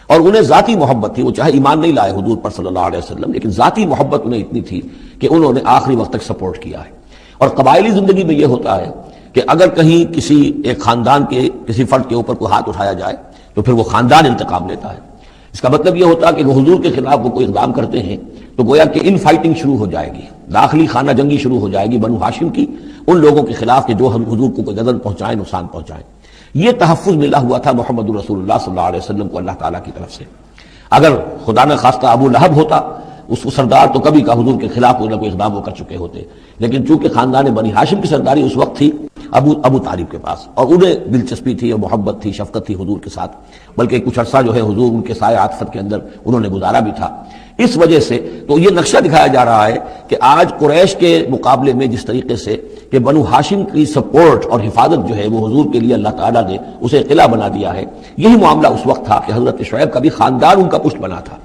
اور انہیں ذاتی محبت تھی، وہ چاہے ایمان نہیں لائے حضور پر صلی اللہ علیہ وسلم، لیکن ذاتی محبت انہیں اتنی تھی کہ انہوں نے آخری وقت تک سپورٹ کیا ہے۔ اور قبائلی زندگی میں یہ ہوتا ہے کہ اگر کہیں کسی ایک خاندان کے کسی فرد کے اوپر کوئی ہاتھ اٹھایا جائے تو پھر وہ خاندان انتقام لیتا ہے۔ اس کا مطلب یہ ہوتا ہے کہ وہ حضور کے خلاف وہ کوئی اقدام کرتے ہیں تو گویا کہ ان فائٹنگ شروع ہو جائے گی، داخلی خانہ جنگی شروع ہو جائے گی بنو ہاشم کی، ان لوگوں کے خلاف کہ جو ہم حضور کو کوئی غضب پہنچائیں، نقصان پہنچائیں۔ یہ تحفظ ملا ہوا تھا محمد رسول اللہ صلی اللہ علیہ وسلم کو اللہ تعالیٰ کی طرف سے۔ اگر خدا نہ خواستہ ابو لہب ہوتا اس سردار، تو کبھی کا حضور کے خلاف کوئی نہ کوئی اقدام وہ کر چکے ہوتے، لیکن چونکہ خاندان بنی ہاشم کی سرداری اس وقت تھی ابو طالب کے پاس، اور انہیں دلچسپی تھی اور محبت تھی، شفقت تھی حضور کے ساتھ، بلکہ کچھ عرصہ جو ہے حضور ان کے سائے عاطفت کے اندر انہوں نے گزارا بھی تھا۔ اس وجہ سے تو یہ نقشہ دکھایا جا رہا ہے کہ آج قریش کے مقابلے میں جس طریقے سے کہ بنو ہاشم کی سپورٹ اور حفاظت جو ہے وہ حضور کے لیے اللہ تعالیٰ نے اسے قلعہ بنا دیا ہے، یہی معاملہ اس وقت تھا کہ حضرت شعیب کا بھی خاندان ان کا پشت بنا تھا۔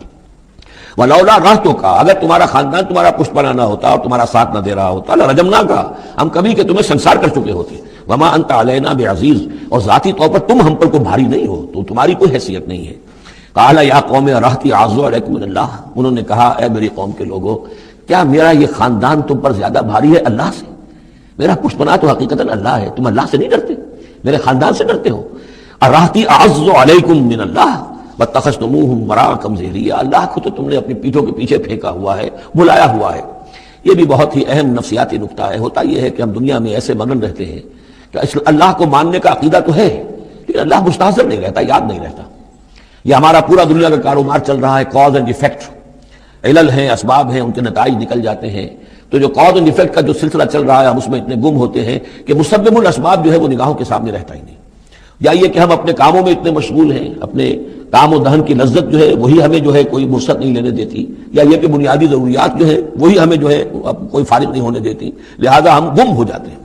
وَلَوْلَا رَحْتُكَ، اگر تمہارا خاندان تمہارا پشت بنا نہ ہوتا اور تمہارا ساتھ نہ دے رہا ہوتا، لَرَجَمْنَاكَ، ہم کبھی کہ تمہیں سنسار کر چکے ہوتے۔ وَمَا أَنْتَ عَلَيْنَا بِعَزِيزٍ، اور ذاتی طور پر تم ہم پر کوئی بھاری نہیں ہو، تو تمہاری کوئی حیثیت نہیں ہے۔ قال یا قوم رہتی اعز علیکم من اللہ، انہوں نے کہا اے میری قوم کے لوگوں، کیا میرا یہ خاندان تم پر زیادہ بھاری ہے اللہ سے؟ میرا پشت بنا تو حقیقتاً اللہ ہے، تم اللہ سے نہیں ڈرتے، میرے خاندان سے ڈرتے ہو۔ رہتی اعز علیکم من اللہ واتخذتموہم وراءکم ظہریا، اللہ کو تو تم نے اپنی پیٹھوں کے پیچھے پھینکا ہوا ہے، بلایا ہوا ہے۔ یہ بھی بہت ہی اہم نفسیاتی نکتہ ہے۔ ہوتا یہ ہے کہ ہم دنیا میں ایسے مگن رہتے ہیں کہ اللہ کو ماننے کا عقیدہ تو ہے لیکن اللہ مستحضر نہیں رہتا، یاد نہیں رہتا۔ یہ ہمارا پورا دنیا کا کاروبار چل رہا ہے، کاز اینڈ ایفیکٹ، علل ہیں، اسباب ہیں، ان کے نتائج نکل جاتے ہیں، تو جو کاز اینڈ ایفیکٹ کا جو سلسلہ چل رہا ہے ہم اس میں اتنے گم ہوتے ہیں کہ مسبب الاسباب جو ہے وہ نگاہوں کے سامنے رہتا ہی نہیں۔ یا یہ کہ ہم اپنے کاموں میں اتنے مشغول ہیں، اپنے کام و دہن کی لذت جو ہے وہی ہمیں جو ہے کوئی فرصت نہیں لینے دیتی، یا یہ کہ بنیادی ضروریات جو ہے وہی ہمیں جو ہے کوئی فارغ نہیں ہونے دیتی، لہذا ہم گم ہو جاتے ہیں۔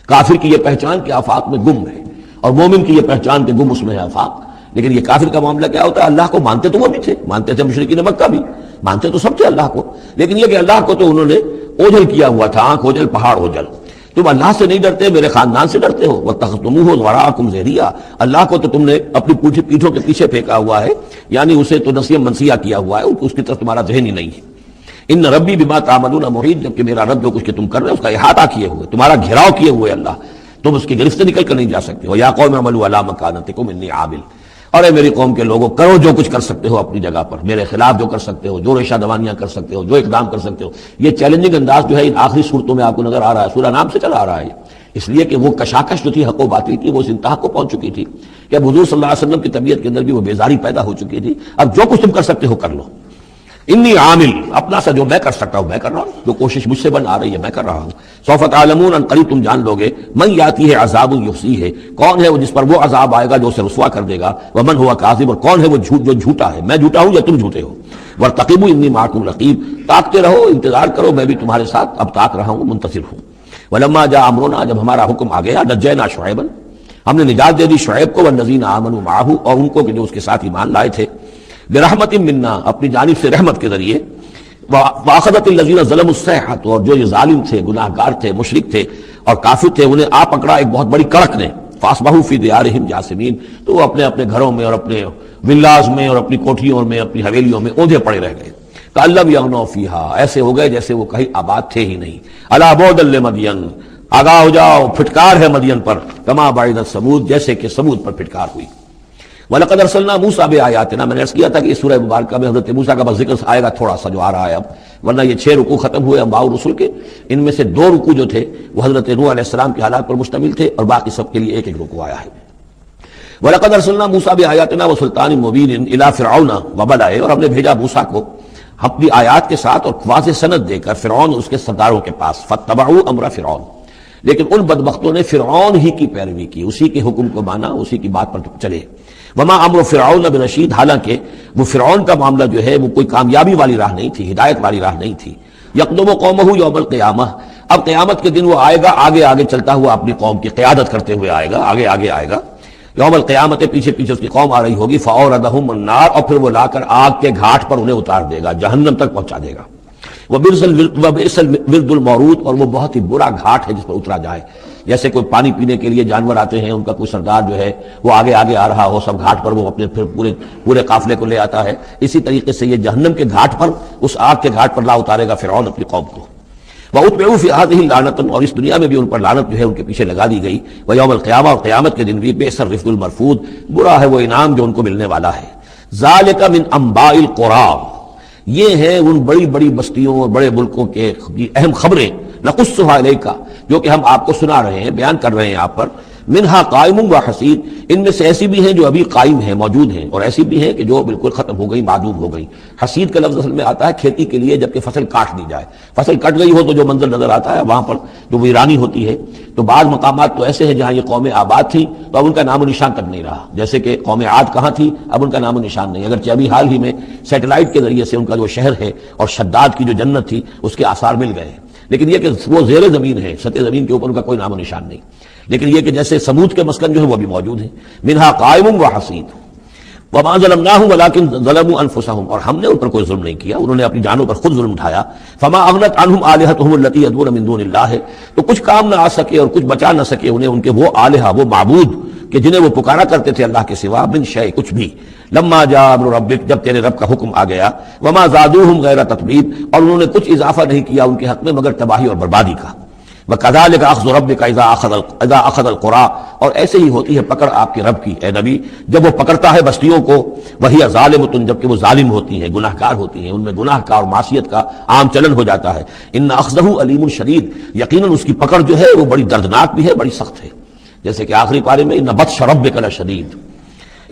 کافر کی یہ پہچان کہ آفاق میں گم ہے، اور مومن کی یہ پہچان کہ گم اس میں ہے آفاق۔ لیکن یہ کافر کا معاملہ کیا ہوتا ہے؟ اللہ کو مانتے تو وہ بھی تھے، مانتے تھے مشرکین مکہ بھی، مانتے تو سب تھے اللہ کو، لیکن یہ کہ اللہ کو تو انہوں نے اوجھل کیا ہوا تھا، آنکھ اوجھل پہاڑ اوجھل۔ تم اللہ سے نہیں ڈرتے، میرے خاندان سے ڈرتے ہو۔ وَاتَّخَذْتُمُوهُ وَرَاءَكُمْ ظِهْرِيًّا، اللہ کو تو تم نے اپنی پیٹھوں کے پیچھے پھینکا ہوا ہے، یعنی اسے تو نسیہ منسیہ کیا ہوا ہے، اس کی طرف تمہارا ذہن ہی نہیں ہے۔ ان ربی بما تعملون محیط، جبکہ میرا رب جو کچھ کہ تم کر رہے ہو اس کا احاطہ کیے ہوئے، تمہارا گھیراؤ کیے ہوئے اللہ، تم اس کی گرفت سے نکل کر نہیں جا سکتے ہو۔ یا قوم اعملوا علی مکانتکم انی عامل، اور اے میری قوم کے لوگوں کرو جو کچھ کر سکتے ہو اپنی جگہ پر، میرے خلاف جو کر سکتے ہو، جو ریشہ دوانیاں کر سکتے ہو، جو اقدام کر سکتے ہو۔ یہ چیلنجنگ انداز جو ہے ان آخری صورتوں میں آپ کو نظر آ رہا ہے، سورہ نام سے چلا آ رہا ہے، اس لیے کہ وہ کشاکش جو تھی حق و باطل کی وہ اس انتہا کو پہنچ چکی تھی کہ اب حضور صلی اللہ علیہ وسلم کی طبیعت کے اندر بھی وہ بیزاری پیدا ہو چکی تھی۔ اب جو کچھ تم کر سکتے ہو کر لو، انی عامل، اپنا سا جو میں کر سکتا ہوں میں کر رہا ہوں، جو کوشش مجھ سے بن آ رہی ہے میں کر رہا ہوں۔ سوف تعلمون، ان قریب تم جان لو گے، من یاتی ہے عذاب یخزیہ ہے، کون ہے وہ جس پر وہ عذاب آئے گا جو اسے رسوا کر دے گا، ومن ہوا کاذب، اور کون ہے وہ جو جھوٹا ہے، میں جھوٹا ہوں یا تم جھوٹے ہو۔ وارتقبوا انی معکم رقیب، تاکتے رہو، انتظار کرو، میں بھی تمہارے ساتھ اب تاک رہا ہوں، منتظر ہوں۔ ولما جاء امرنا، جب ہمارا حکم آ گیا، نجینا شعیبا، ہم نے نجات دے دی شعیب کو، والذین آمنوا معه، اور ان کو کہ جو اس کے ساتھ ایمان لائے تھے، برحمت منا، اپنی جانب سے رحمت کے ذریعے، واخذت الذین ظلموا الصیحۃ، اور جو یہ ظالم تھے، گناہ گار تھے، مشرک تھے اور کافر تھے، انہیں آ پکڑا ایک بہت بڑی کڑک نے، فاصبحوا فی دیارہم جاثمین، تو وہ اپنے اپنے گھروں میں اور اپنے ولاز میں اور اپنی کوٹھیوں میں، اپنی حویلیوں میں اوندھے پڑے رہ گئے۔ کأن لم یغنوا فیہا، ایسے ہو گئے جیسے وہ کہیں آباد تھے ہی نہیں۔ الا بعدا لمدین، آگاہ ہو جاؤ، پھٹکار ہے مدین پر، کما بعدت سمود، جیسے کہ سمود پر پھٹکار ہوئی۔ وَلَقَدْ أَرْسَلْنَا مُوسَىٰ بِآيَاتِنَا، میں نے عرض کیا تھا کہ اس سورہ مبارکہ میں حضرت موسیٰ کا بس ذکر آئے گا تھوڑا سا جو آ رہا ہے اب، ورنہ یہ 6 رکوع ختم ہوئے انبیاء و رسل کے، ان میں سے 2 رکوع جو تھے وہ حضرت نوح علیہ السلام کے حالات پر مشتمل تھے، اور باقی سب کے لیے ایک ایک رکوع آیا ہے۔ وَلَقَدْ أَرْسَلْنَا مُوسَىٰ بِآيَاتِنَا وَسُلْطَانٍ مُّبِينٍ إِلَىٰ فِرْعَوْنَ وَمَلَئِهِ، اور ہم نے بھیجا موسیٰ کو اپنی آیات کے ساتھ اور واضح سند دے کر فرعون اور اس کے سرداروں کے پاس، فَاتَّبَعُوا أَمْرَ فِرْعَوْنَ، لیکن ان بدبختوں نے فرعون ہی کی پیروی کی، اسی کے حکم کو مانا، اسی کی بات پر چلے۔ وما امر فرعون برشید، حالانکہ وہ فرعون کا معاملہ جو ہے وہ کوئی کامیابی والی راہ نہیں تھی، ہدایت والی راہ نہیں تھی۔ یقدم قومہ یوم القیامہ، اب قیامت کے دن وہ آئے گا آگے آگے چلتا ہوا، اپنی قوم کی قیادت کرتے ہوئے آئے گا، آگے آگے آئے گا۔ یوم القیامت، پیچھے پیچھے اس کی قوم آ رہی ہوگی، فاوردہم النار، اور پھر وہ لا کر آگ کے گھاٹ پر انہیں اتار دے گا، جہنم تک پہنچا دے گا۔ وبئس الورد المورود، اور وہ بہت ہی برا گھاٹ ہے جس پر اترا جائے۔ جیسے کوئی پانی پینے کے لیے جانور آتے ہیں، ان کا کوئی سردار جو ہے وہ آگے آگے آ رہا ہو، سب گھاٹ پر وہ اپنے پھر پورے قافلے کو لے آتا ہے، اسی طریقے سے یہ جہنم کے گھاٹ پر، اس آگ کے گھاٹ پر لا اتارے گا فرعون اپنی قوم کو۔ وَأُتْبِعُوا فِي هَٰذِهِ لَعْنَةً، اور اس دنیا میں بھی ان پر لعنت جو ہے ان کے پیچھے لگا دی گئی۔ وَيَوْمَ الْقِيَامَةِ، اور قیامت کے دن بھی، بِئْسَ الرِّفْدُ الْمَرْفُودُ، برا ہے وہ انعام جو ان کو ملنے والا ہے۔ ذَلِكَ مِنْ أَنبَاءِ الْقُرَىٰ، یہ ہیں ان بڑی بڑی بستیوں اور بڑے ملکوں کے اہم خبریں، نَقُصُّهَا عَلَيْكَ، جو کہ ہم آپ کو سنا رہے ہیں، بیان کر رہے ہیں آپ پر۔ منہا قائم و حسید، ان میں سے ایسی بھی ہیں جو ابھی قائم ہیں، موجود ہیں، اور ایسی بھی ہیں کہ جو بالکل ختم ہو گئی، معدوم ہو گئی۔ حسید کا لفظ اصل میں آتا ہے کھیتی کے لیے، جبکہ فصل کاٹ دی جائے، فصل کٹ گئی ہو تو جو منظر نظر آتا ہے وہاں پر جو ویرانی ہوتی ہے۔ تو بعض مقامات تو ایسے ہیں جہاں یہ قومیں آباد تھیں تو اب ان کا نام و نشان تک نہیں رہا، جیسے کہ قوم عاد کہاں تھی، اب ان کا نام و نشان نہیں، اگرچہ ابھی حال ہی میں سیٹلائٹ کے ذریعے سے ان کا جو شہر ہے اور شداد کی جو جنت تھی اس کے آثار مل گئے ہیں، لیکن یہ کہ وہ زیر زمین ہے، سطح زمین کے اوپر ان کا کوئی نام و نشان نہیں۔ لیکن یہ کہ جیسے سمود کے مسکن جو ہے وہ بھی موجود ہیں۔ منہا قائم و حسید، وما ظلمناہم ولکن ظلموا انفسہم، اور ہم نے ان پر کوئی ظلم نہیں کیا، انہوں نے اپنی جانوں پر خود ظلم اٹھایا۔ فما اغنت عنہم آلہتہم التی یدعون من دون اللہ، تو کچھ کام نہ آ سکے اور کچھ بچا نہ سکے انہیں ان کے وہ آلہہ، وہ معبود کہ جنہیں وہ پکارا کرتے تھے اللہ کے سوا، من شیء، کچھ بھی۔ لما جاء امر ربک، جب تیرے رب کا حکم آ گیا، وما زادوہم غیر تتبیب، اور انہوں نے کچھ اضافہ نہیں کیا ان کے حق میں مگر تباہی اور بربادی کا۔ وَكَذَلِكَ أَخْذُ رَبِّكَ إِذَا أَخَذَ الْقُرَىٰ، اور ایسے ہی ہوتی ہے پکڑ آپ کے رب کی اے نبی جب وہ پکڑتا ہے بستیوں کو، وَهِيَ ظَالِمَةٌ، جبکہ وہ ظالم ہوتی ہیں، گناہ گار ہوتی ہیں، ان میں گناہ کا اور معصیت کا عام چلن ہو جاتا ہے۔ إِنَّ أَخْذَهُ أَلِيمٌ شَدِيدٌ، یقیناً اس کی پکڑ جو ہے وہ بڑی دردناک بھی ہے، بڑی سخت ہے، جیسے کہ آخری پارے میں إِنَّ بَطْشَ رَبِّكَ لَشَدِيدٌ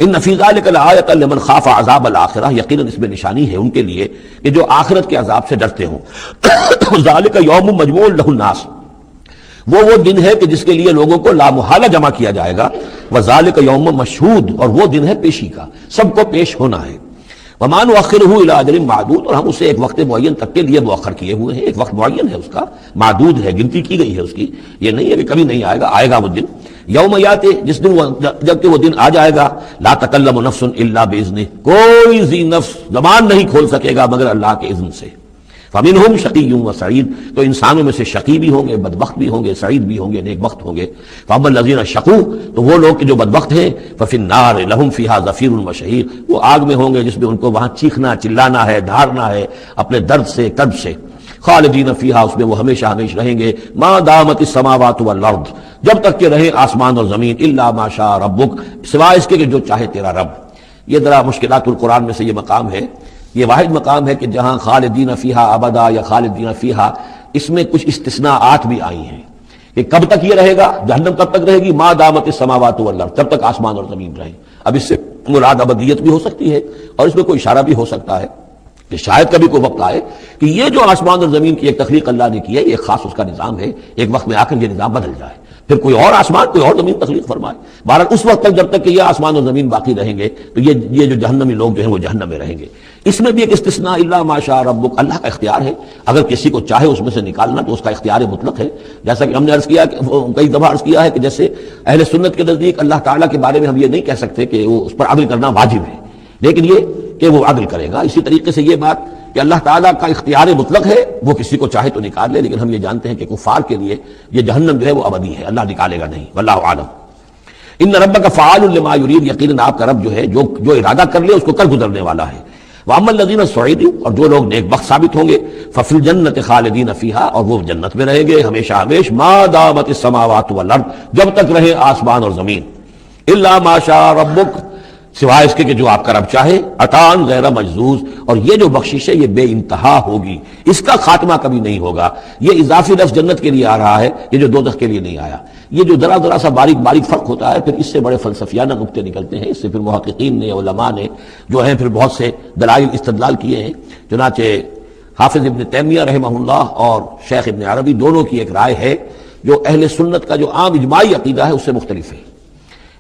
إِنَّ فِي ذَلِكَ لَآيَةً لِمَنْ خَافَ عَذَابَ الْآخِرَةِ، یقیناً اس میں نشانی ہے ان کے لیے کہ جو آخرت کے عذاب سے ڈرتے ہوں۔ ذَلِكَ يَوْمٌ مَجْمُوعٌ لَهُ النَّاسُ، وہ دن ہے کہ جس کے لیے لوگوں کو لامحالہ جمع کیا جائے گا۔ وَذَلِكَ يَوْمٌ مَشْهُودٌ، اور وہ دن ہے پیشی کا، سب کو پیش ہونا ہے۔ وَمَا نُؤَخِّرُهُ إِلَىٰ أَجَلٍ مَّعْدُودٍ، اور ہم اسے ایک وقت معین تک کے لیے مؤخر کیے ہوئے ہیں، ایک وقت معین ہے اس کا، معدود ہے، گنتی کی گئی ہے اس کی، یہ نہیں ہے کہ کبھی نہیں آئے گا، آئے گا وہ دن۔ یوم یاتی، جس دن جب کہ وہ دن آ جائے گا، لا تکلم نفس الا باذنہ، کوئی ذی نفس زبان نہیں کھول سکے گا مگر اللہ کے اذن سے۔ فمنہم شقی و سعید، تو انسانوں میں سے شقی بھی ہوں گے، بدبخت بھی ہوں گے، سعید بھی ہوں گے، نیک بخت ہوں گے۔ فاما الذین شقوا، تو وہ لوگ کہ جو بدبخت ہیں، ففی النار لہم فیہا زفیر و شہیق، وہ آگ میں ہوں گے جس میں ان کو وہاں چیخنا چلانا ہے، دھارنا ہے اپنے درد سے، کرب سے۔ خالدین فیہا، اس میں وہ ہمیشہ ہمیشہ رہیں گے، ما دامت السماوات والارض، جب تک کہ رہے آسمان اور زمین، الا ما شاء ربک، سوائے اس کے کہ جو چاہے تیرا رب۔ یہ ذرا مشکلات القرآن میں سے یہ مقام ہے، یہ واحد مقام ہے کہ جہاں خالدین فیہا ابدا یا خالدین فیہا، اس میں کچھ استثناءات بھی آئی ہیں کہ کب تک یہ رہے گا، جہنم کب تک رہے گی، ما دامت السماوات والارض، جب تک آسمان اور زمین رہیں۔ اب اس سے مراد ابدیت بھی ہو سکتی ہے، اور اس میں کوئی اشارہ بھی ہو سکتا ہے کہ شاید کبھی کوئی وقت آئے کہ یہ جو آسمان اور زمین کی ایک تخلیق اللہ نے کی ہے، یہ خاص اس کا نظام ہے، ایک وقت میں آ کر یہ نظام بدل جائے، پھر کوئی اور آسمان کوئی اور زمین تخلیق فرمائے۔ بہرحال اس وقت تک جب تک کہ یہ آسمان اور زمین باقی رہیں گے تو یہ جو جہنمی لوگ جو ہیں وہ جہنم میں رہیں گے۔ اس میں بھی ایک استثناء، الا ما شاء ربک، اللہ کا اختیار ہے، اگر کسی کو چاہے اس میں سے نکالنا تو اس کا اختیار مطلق ہے۔ جیسا کہ ہم نے عرض کیا کہ کئی دفعہ عرض کیا ہے کہ جیسے اہل سنت کے نزدیک اللہ تعالیٰ کے بارے میں ہم یہ نہیں کہہ سکتے کہ وہ اس پر عدل کرنا واجب ہے، لیکن یہ کہ وہ عدل کرے گا۔ اسی طریقے سے یہ بات کہ اللہ تعالیٰ کا اختیار مطلق ہے، وہ کسی کو چاہے تو نکال لے، لیکن ہم یہ جانتے ہیں کہ کفار کے لیے یہ جہنم جو ہے وہ ابدی ہے، اللہ نکالے گا نہیں، واللہ عالم۔ ان ربک فعال لما یرید، یقیناً آپ کا رب جو ہے جو ارادہ کر لے اس کو کر گزرنے والا ہے۔ وَأَمَّا الَّذِينَ سُعِدُوا اور جو لوگ نیک بخت ثابت ہوں گے فَفِي الْجَنَّةِ خَالِدِينَ فِيهَا اور وہ جنت میں رہیں گے ہمیشہ ہمیش مَا دَامَتِ السَّمَاوَاتُ وَالْأَرْضُ جب تک رہے آسمان اور زمین إِلَّا مَا شَاءَ رَبُّكَ سوائے اس کے کہ جو آپ کا رب چاہے عطاءً غیر مجزوز اور یہ جو بخشش ہے یہ بے انتہا ہوگی اس کا خاتمہ کبھی نہیں ہوگا. یہ اضافی لفظ جنت کے لیے آ رہا ہے یہ جو دوزخ کے لیے نہیں آیا. یہ جو ذرا سا باریک فرق ہوتا ہے پھر اس سے بڑے فلسفیانہ نکتے نکلتے ہیں. اس سے پھر محققین نے علماء نے جو ہیں پھر بہت سے دلائل استدلال کیے ہیں. چنانچہ حافظ ابن تیمیہ رحمہ اللہ اور شیخ ابن عربی دونوں کی ایک رائے ہے جو اہل سنت کا جو عام اجماعی عقیدہ ہے اس سے مختلف ہے.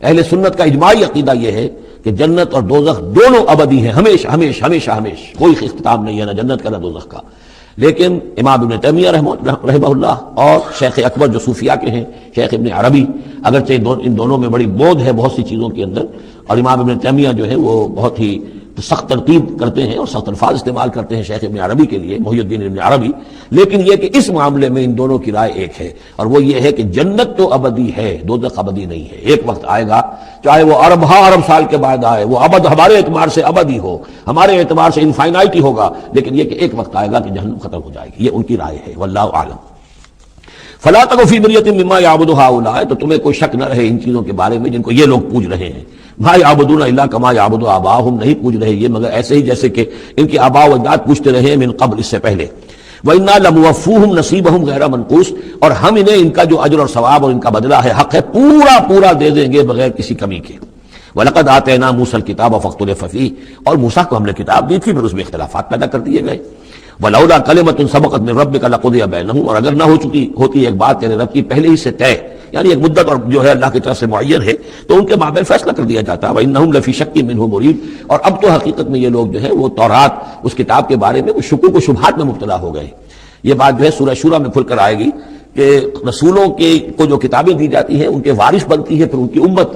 اہل سنت کا اجماعی عقیدہ یہ ہے کہ جنت اور دوزخ دونوں ابدی ہیں ہمیشہ کوئی اختتام نہیں ہے نہ جنت کا نہ دوزخ کا. لیکن امام ابن تیمیہ رحمہ اللہ اور شیخ اکبر جو صوفیاء کے ہیں شیخ ابن عربی اگرچہ ان دونوں میں بڑی بود ہے بہت سی چیزوں کے اندر اور امام ابن تیمیہ جو ہے وہ بہت ہی سخت تنقید کرتے ہیں اور سخت الفاظ استعمال کرتے ہیں شیخ ابن عربی کے لیے محی الدین ابن عربی. لیکن یہ کہ اس معاملے میں ان دونوں کی رائے ایک ہے اور وہ یہ ہے کہ جنت تو ابدی ہے دوزخ ابدی نہیں ہے. ایک وقت آئے گا چاہے وہ ارب سال کے بعد آئے وہ ابد ہمارے اعتبار سے ابدی ہو ہمارے اعتبار سے انفائنائٹی ہوگا لیکن یہ کہ ایک وقت آئے گا کہ جہنم ختم ہو جائے گی. یہ ان کی رائے ہے واللہ اعلم. فلا تک فی مریۃ مما یعبد ہؤلاء تو تمہیں کوئی شک نہ رہے ان چیزوں کے بارے میں جن کو یہ لوگ پوج رہے ہیں. ما یعبدون الا کما یعبد آباؤہم نہیں پوج رہے یہ مگر ایسے ہی جیسے کہ ان کے آباء و اجداد پوجتے رہے من قبل اس سے پہلے. وَإِنَّا لَمُوَفُّوهُمْ نَصِيبَهُمْ غَيْرَ مَنْقُوصٍ اور ہم انہیں ان کا جو اجر اور ثواب اور ان کا بدلہ ہے حق ہے پورا دے دیں گے بغیر کسی کمی کے. وَلَقَدْ آتَيْنَا مُوسَى الْكِتَابَ فَاخْتُلِفَ فِيهِ اور موسیٰ کو ہم نے کتاب دی تھی پھر اس میں اختلافات پیدا کر دیے گئے. وَلَوْلَا كَلِمَةٌ سَبَقَتْ مِنْ رَبِّكَ لَقُضِيَ بَيْنَهُمْ اور اگر نہ ہوتی ایک بات تیرے رب کی پہلے ہی سے طے یعنی ایک مدت اور جو ہے اللہ کی طرف سے معین ہے تو ان کے مابین فیصلہ کر دیا جاتا. وَإِنَّهُمْ لَفِي شَكٍّ مِّنْهُ مُرِيبٍ اور اب تو حقیقت میں یہ لوگ جو ہے وہ تورات اس کتاب کے بارے میں وہ شکوک و شبہات میں مبتلا ہو گئے. یہ بات جو ہے سورہ شورى میں کھل کر آئے گی کہ رسولوں کو جو کتابیں دی جاتی ہیں ان کے وارث بنتی ہے پھر ان کی امت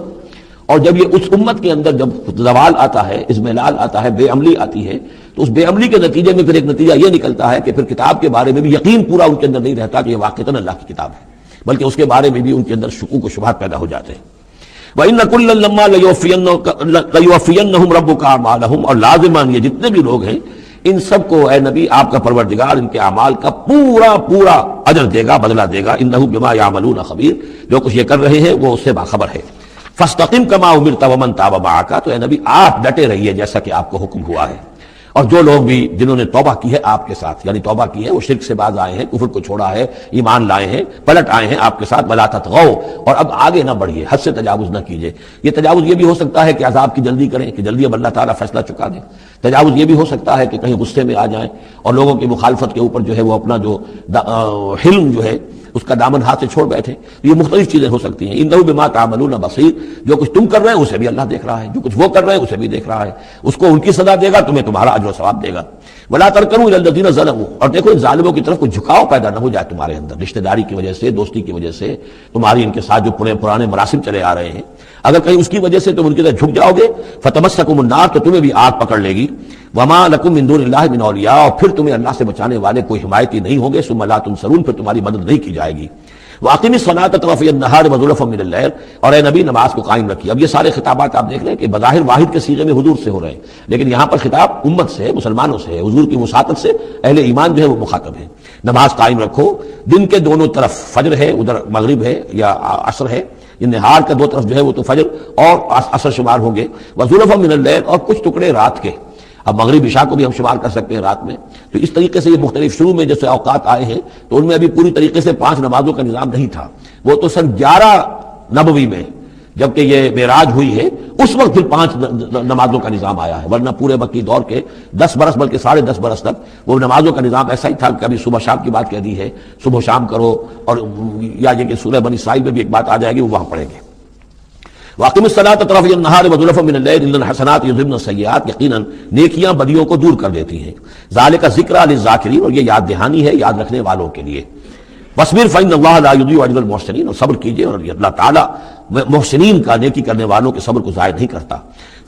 اور جب یہ اس امت کے اندر جب زوال آتا ہے اضمحلال آتا ہے بے عملی آتی ہے تو اس بے عملی کے نتیجے میں پھر ایک نتیجہ یہ نکلتا ہے کہ پھر کتاب کے بارے میں بھی یقین پورا ان کے اندر نہیں رہتا کہ یہ واقعتاً اللہ کی کتاب ہے بلکہ اس کے بارے میں بھی ان کے اندر شکوک و شبہات پیدا ہو جاتے ہیں. وَإِنَّ كُلًّا لَمَّا لَيُوَفِّيَنَّهُمْ رَبُّكَ أَعْمَالَهُمْ اور لازمان یہ جتنے بھی لوگ ہیں ان سب کو اے نبی آپ کا پروردگار ان کے اعمال کا پورا اجر دے گا بدلہ دے گا. انہ بما یعملون خبیر جو کچھ یہ کر رہے ہیں وہ اس سے باخبر ہے. فاستقم کما امرت ومن تاب معک تو اے نبی آپ ڈٹے رہیے جیسا کہ آپ کو حکم ہوا ہے اور جو لوگ بھی جنہوں نے توبہ کی ہے آپ کے ساتھ یعنی توبہ کی ہے وہ شرک سے باز آئے ہیں کفر کو چھوڑا ہے ایمان لائے ہیں پلٹ آئے ہیں آپ کے ساتھ ولا تطغوا اور اب آگے نہ بڑھیے حد سے تجاوز نہ کیجیے. یہ تجاوز یہ بھی ہو سکتا ہے کہ عذاب کی جلدی کریں کہ جلدی اب اللہ تعالیٰ فیصلہ چکا دیں. تجاوز یہ بھی ہو سکتا ہے کہ کہیں غصے میں آ جائیں اور لوگوں کی مخالفت کے اوپر جو ہے وہ اپنا جو حلم جو ہے اس کا دامن ہاتھ سے چھوڑ بیٹھے. یہ مختلف چیزیں ہو سکتی ہیں. انہ بما تعملون بصیر جو کچھ تم کر رہے ہیں اسے بھی اللہ دیکھ رہا ہے جو کچھ وہ کر رہے ہیں اسے بھی دیکھ رہا ہے. اس کو ان کی سزا دے گا تمہیں تمہارا اجر و ثواب دے گا. ولا ترکنوا الی الذین ظلموا اور دیکھو ان ظالموں کی طرف کوئی جھکاؤ پیدا نہ ہو جائے تمہارے اندر رشتہ داری کی وجہ سے دوستی کی وجہ سے تمہاری ان کے ساتھ جو پرانے مراسم چلے آ رہے ہیں اگر کہیں اس کی وجہ سے تم ان کی طرف جھک جاؤ گے فتمسکم النار تو تمہیں بھی آگ پکڑ لے گی. وما لکم من دون اللہ من اولیاء اور پھر تمہیں اللہ سے بچانے والے کوئی حمایتی نہیں ہوں گے. ثم لا تنصرون پھر تمہاری مدد نہیں کی جائے گی. واقم الصلاۃ طرفی النہار وزلفا من اللیل اور اے نبی نماز کو قائم رکھیے. اب یہ سارے خطابات آپ دیکھ رہے ہیں کہ بظاہر واحد کے صیغے میں حضور سے ہو رہے ہیں لیکن یہاں پر خطاب امت سے مسلمانوں سے ہے. حضور کی وساطت سے اہل ایمان جو ہے وہ مخاطب ہے. نماز قائم رکھو دن کے دونوں طرف فجر ہے ادھر مغرب ہے یا عصر ہے یہ نہار کا دو طرف جو ہے وہ تو فجر اور عصر شمار ہوں گے. وزلفا من اللیل اور کچھ ٹکڑے رات کے. اب مغرب عشاء کو بھی ہم شمار کر سکتے ہیں رات میں. تو اس طریقے سے یہ مختلف شروع میں جیسے اوقات آئے ہیں تو ان میں ابھی پوری طریقے سے 5 نمازوں کا نظام نہیں تھا. وہ تو سن 11 نبوی میں جبکہ یہ معراج ہوئی ہے اس وقت پھر 5 نمازوں کا نظام آیا ہے. ورنہ پورے مکی دور کے 10 برس بلکہ 10.5 برس تک وہ نمازوں کا نظام ایسا ہی تھا کہ ابھی صبح شام کی بات کہہ دی ہے صبح شام کرو اور یا یہ کہ سورہ بنی اسرائیل میں بھی ایک بات آ جائے گی وہ وہاں پڑھیں گے. واقم الصلاۃ طرفی النہار وزلفا من اللیل ان الحسنات یذهبن السیئات یقیناً نیکیاں بدیوں کو دور کر دیتی ہیں. ذالک ذکری للذاکرین اور یہ یاد دہانی ہے یاد رکھنے والوں کے لیے. واصبر فإن اللہ لا یضیع اجر المحسنین اور صبر کیجئے اور اللہ تعالیٰ محسنین کا نیکی کرنے والوں کے صبر کو ضائع نہیں کرتا.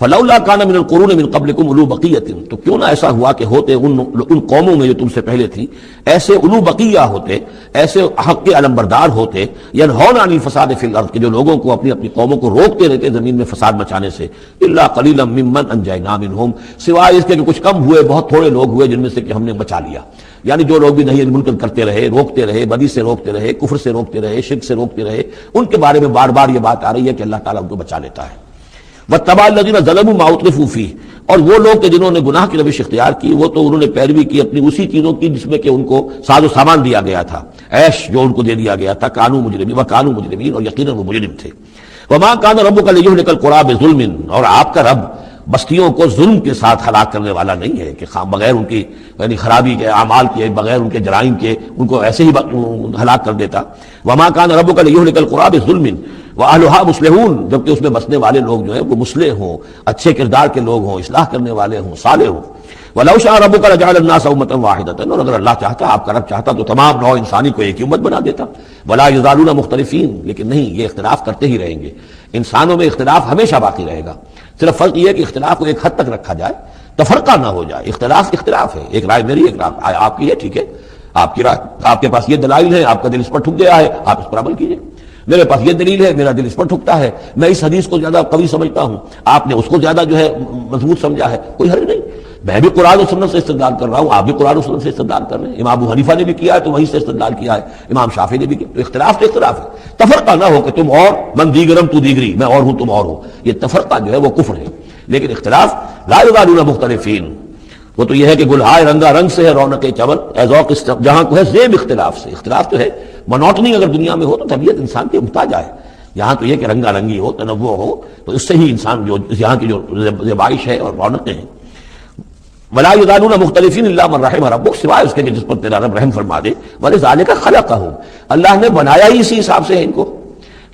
فلولا کان من القرون من قبلکم اولو بقیۃ، تو کیوں نہ ایسا ہوا کہ ہوتے ان قوموں میں جو تم سے پہلے تھی ایسے اولو بقیہ ہوتے، ایسے حق کے علمبردار ہوتے، ینہون عن الفساد فی الارض، کہ جو لوگوں کو اپنی اپنی قوموں کو روکتے رہتے زمین میں فساد مچانے سے، الا قلیلا ممن انجینا منہم، سوائے اس کے کہ کچھ کم ہوئے، بہت تھوڑے لوگ ہوئے جن میں سے کہ ہم نے بچا لیا۔ یعنی جو لوگ بھی نہیں منکر کرتے رہے، روکتے رہے، بدی سے روکتے رہے، کفر سے روکتے رہے، شرک سے روکتے رہے، ان کے بارے میں بار بار یہ بات آ رہی ہے کہ اللہ تعالیٰ ان کو بچا لیتا ہے۔ وَاتَّبَعَ الَّذِينَ ظَلَمُوا مَا أُتْرِفُوا فِيهِ، اور وہ لوگ کہ جنہوں نے گناہ کی روش اختیار کی، وہ تو انہوں نے پیروی کی اپنی اسی چیزوں کی جس میں کہ ان کو ساز و سامان دیا گیا تھا، عیش جو ان کو دے دیا گیا تھا، کانوا مجرمین وکانوا مجرمین، اور یقیناً وہ مجرم تھے۔ وَمَا كَانَ رَبُّكَ لِيُهْلِكَ الْقُرَىٰ بِظُلْمٍ، اور آپ کا رب بستیوں کو ظلم کے ساتھ ہلاک کرنے والا نہیں ہے کہ بغیر ان کی یعنی خرابی کے اعمال کے، بغیر ان کے جرائم کے ان کو ایسے ہی ہلاک کر دیتا۔ وما كان ربك ليهلك القرى بظلم واهلها مصلحون، جبکہ اس میں بسنے والے لوگ جو ہیں وہ مصلح ہوں، اچھے کردار کے لوگ ہوں، اصلاح کرنے والے ہوں، صالح ہوں۔ ولو شاء ربك لجعل الناس امة واحدة، اور اگر اللہ چاہتا، آپ کا رب چاہتا تو تمام نوع انسانی کو ایک ہی امت بنا دیتا۔ ولا يزالون مختلفين، لیکن نہیں، یہ اختلاف کرتے ہی رہیں گے، انسانوں میں اختلاف ہمیشہ باقی رہے گا، صرف فرق یہ ہے کہ اختلاف کو ایک حد تک رکھا جائے، تفرقہ نہ ہو جائے۔ اختلاف ہے، ایک رائے میری، ایک رائے آپ کی ہے، ٹھیک ہے، آپ کی رائے، آپ کے پاس یہ دلائل ہے، آپ کا دل اس پر ٹھک گیا ہے، آپ اس پر عمل کیجئے۔ میرے پاس یہ دلیل ہے، میرا دل اس پر ٹھکتا ہے، میں اس حدیث کو زیادہ قوی سمجھتا ہوں، آپ نے اس کو زیادہ جو ہے مضبوط سمجھا ہے، کوئی حرج نہیں۔ میں بھی قرآن و سنت سے استدلال کر رہا ہوں، آپ بھی قرآن و سنت سے استدلال کر رہے ہیں، امام ابو حنیفہ نے بھی کیا ہے تو وہیں سے استدلال کیا ہے، امام شافعی نے بھی کیا، تو اختلاف ہے، تفرقہ نہ ہو کہ تم اور من دیگرم تو دیگری، میں اور ہوں تم اور ہو، یہ تفرقہ جو ہے وہ کفر ہے۔ لیکن اختلاف لا یزالون مختلفین، وہ تو یہ ہے کہ گلہائے رنگا رنگ سے ہے رونق چمن، اے ذوق جہاں کو ہے زیب اختلاف سے۔ اختلاف تو ہے، منوٹنی اگر دنیا میں ہو تو طبیعت انسان کے محتاج ہے، یہاں تو یہ کہ رنگا رنگی ہو، تنوع ہو، تو اس سے ہی انسان جو یہاں کی جو زیبائش ہے اور رونقیں ہیں۔ ولا یزالون مختلفین الا من رحم ربک، سوائے اس کے کہ جس پر تیرا رب رحم فرما دے۔ ولذالک خلقہم، اللہ نے بنایا ہی اسی حساب سے ہے ان کو۔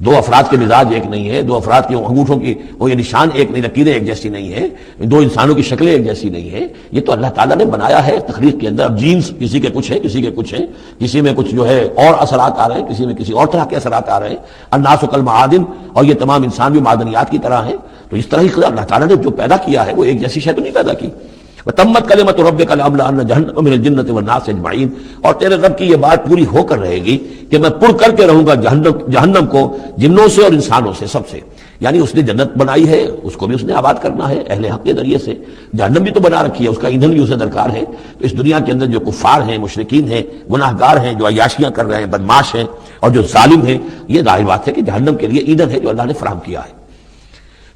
دو افراد کے مزاج ایک نہیں ہے، دو افراد کے انگوٹھوں کی وہ یہ نشان ایک نہیں، لکیریں ایک جیسی نہیں ہے، دو انسانوں کی شکلیں ایک جیسی نہیں ہے، یہ تو اللہ تعالیٰ نے بنایا ہے تخلیق کے اندر۔ اب جینز کسی کے کچھ ہیں، کسی کے کچھ ہیں، کسی میں کچھ جو ہے اور اثرات آ رہے ہیں، کسی میں کسی اور طرح کے اثرات آ رہے ہیں۔ الناس کالمعادن، اور یہ تمام انسان بھی معدنیات کی طرح ہیں، تو اس طرح ہی اللہ تعالیٰ نے جو پیدا کیا ہے وہ ایک جیسی شے تو نہیں پیدا کی۔ وتمت کلمۃ ربک لأملأن جہنم من الجنۃ والناس اجمعین، اور تیرے رب کی یہ بات پوری ہو کر رہے گی کہ میں پر کر کے رہوں گا جہنم کو جنوں سے اور انسانوں سے، سب سے۔ یعنی اس نے جنت بنائی ہے، اس کو بھی اس نے آباد کرنا ہے اہل حق کے ذریعے سے، جہنم بھی تو بنا رکھی ہے، اس کا ایندھن بھی اسے درکار ہے۔ تو اس دنیا کے اندر جو کفار ہیں، مشرکین ہیں، گناہ گار ہیں، جو عیاشیاں کر رہے ہیں، بدماش ہیں اور جو ظالم ہیں، یہ ظاہر بات ہے کہ جہنم کے لیے ایندھن ہے جو اللہ نے فراہم کیا ہے۔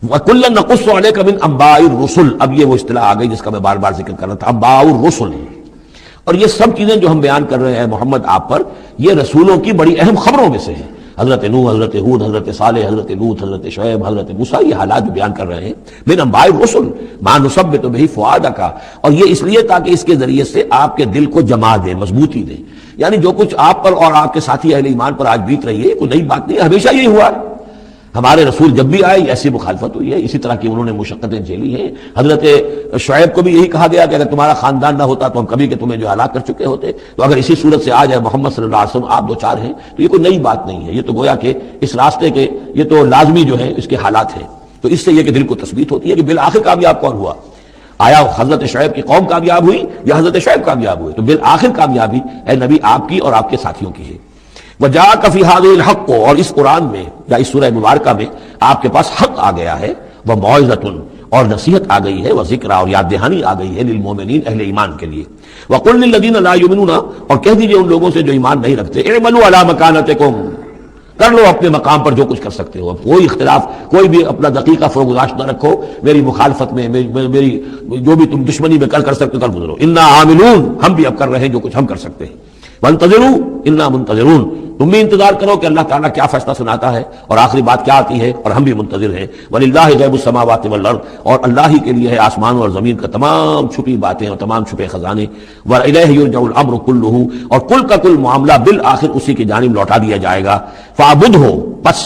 وَكُلًّا نَقُصُّ عَلَيْكَ مِنْ أَنبَاءِ الرُّسُلِ، اب یہ وہ اصطلاح آ گئی جس کا میں بار بار ذکر کر رہا تھا، انباء الرسل، اور یہ سب چیزیں جو ہم بیان کر رہے ہیں محمد آپ پر، یہ رسولوں کی بڑی اہم خبروں میں سے ہیں۔ حضرت نوح، حضرت ہود، حضرت صالح، حضرت لوط، حضرت شعیب، حضرت موسیٰ، یہ حالات جو بیان کر رہے ہیں من انباء الرسل ما نثبت به فؤادک، اور یہ اس لیے تاکہ اس کے ذریعے سے آپ کے دل کو جما دیں، مضبوطی دیں۔ یعنی جو کچھ آپ پر اور آپ کے ساتھی اہل ایمان پر آج بیت رہی ہے کوئی نئی بات نہیں ہے، ہمیشہ یہی ہوا ہے۔ ہمارے رسول جب بھی آئے ایسی مخالفت ہوئی ہے، اسی طرح کی انہوں نے مشقتیں جھیلی ہیں۔ حضرت شعیب کو بھی یہی کہا گیا کہ اگر تمہارا خاندان نہ ہوتا تو ہم کبھی کہ تمہیں جو ہلاک کر چکے ہوتے، تو اگر اسی صورت سے آ جائے محمد صلی اللہ علیہ وسلم آپ دو چار ہیں تو یہ کوئی نئی بات نہیں ہے، یہ تو گویا کہ اس راستے کے یہ تو لازمی جو ہے اس کے حالات ہیں۔ تو اس سے یہ کہ دل کو تثبیت ہوتی ہے کہ بالآخر کامیاب کون ہوا، آیا حضرت شعیب کی قوم کامیاب ہوئی یا حضرت شعیب کامیاب ہوئے؟ تو بالآخر کامیابی اے نبی آپ کی اور آپ کے ساتھیوں کی ہے۔ وَجَاءَكَ فِي هَذِهِ الْحَقُّ، اور اس قرآن میں یا اس سورہ مبارکہ میں آپ کے پاس حق آ گیا ہے، وَمَوْعِظَةٌ، اور نصیحت آ گئی ہے، وَذِكْرَىٰ، اور یاد دہانی آ گئی ہے، لِلْمُؤْمِنِينَ، اہل ایمان کے لیے۔ وَقُلْ لِلَّذِينَ لَا يُؤْمِنُونَ، اور کہہ دیجئے ان لوگوں سے جو ایمان نہیں رکھتے، اعْمَلُوا عَلَىٰ مَكَانَتِكُمْ، کر لو اپنے مقام پر جو کچھ کر سکتے ہو، کوئی اختلاف، کوئی بھی اپنا دقیقہ فروگزاشت نہ رکھو، میری مخالفت میں، میری جو بھی تم دشمنی میں کر سکتے ہو کر گزرو، اِنَّا عَامِلُونَ، ہم بھی اب کر رہے ہیں جو کچھ ہم کر سکتے ہیں، وَانتَظِرُوا إِنَّا مُنتَظِرُونَ، تم بھی انتظار کرو کہ اللہ تعالیٰ کیا فیصلہ سناتا ہے اور آخری بات کیا آتی ہے، اور ہم بھی منتظر ہیں۔ وَلِلَّهِ غَيْبُ السَّمَاوَاتِ وَالْأَرْضِ، اور اللہ ہی کے لیے ہے آسمانوں اور زمین کا تمام چھپی باتیں اور تمام چھپے خزانے۔ وَإِلَيْهِ يُرْجَعُ الْأَمْرُ كُلُّهُ، اور کل کا کل معاملہ بالآخر اسی کی جانب لوٹا دیا جائے گا۔ فَاعْبُدْهُ، بس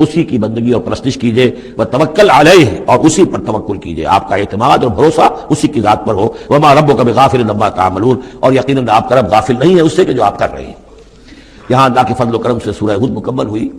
اسی کی بندگی اور پرستش کیجئے، وَتَوَكَّلْ عَلَيْهِ، اور اسی پر توکل کیجئے، آپ کا اعتماد اور بھروسہ اسی کی ذات پر ہو۔ وَمَا رَبُّكَ بِغَافِلٍ عَمَّا تَعْمَلُونَ، اور یقیناً آپ کا رب غافل نہیں ہے اس سے کہ جو آپ کر رہے ہیں۔ یہاں اللہ کے فضل و کرم سے سورہ ہود مکمل ہوئی۔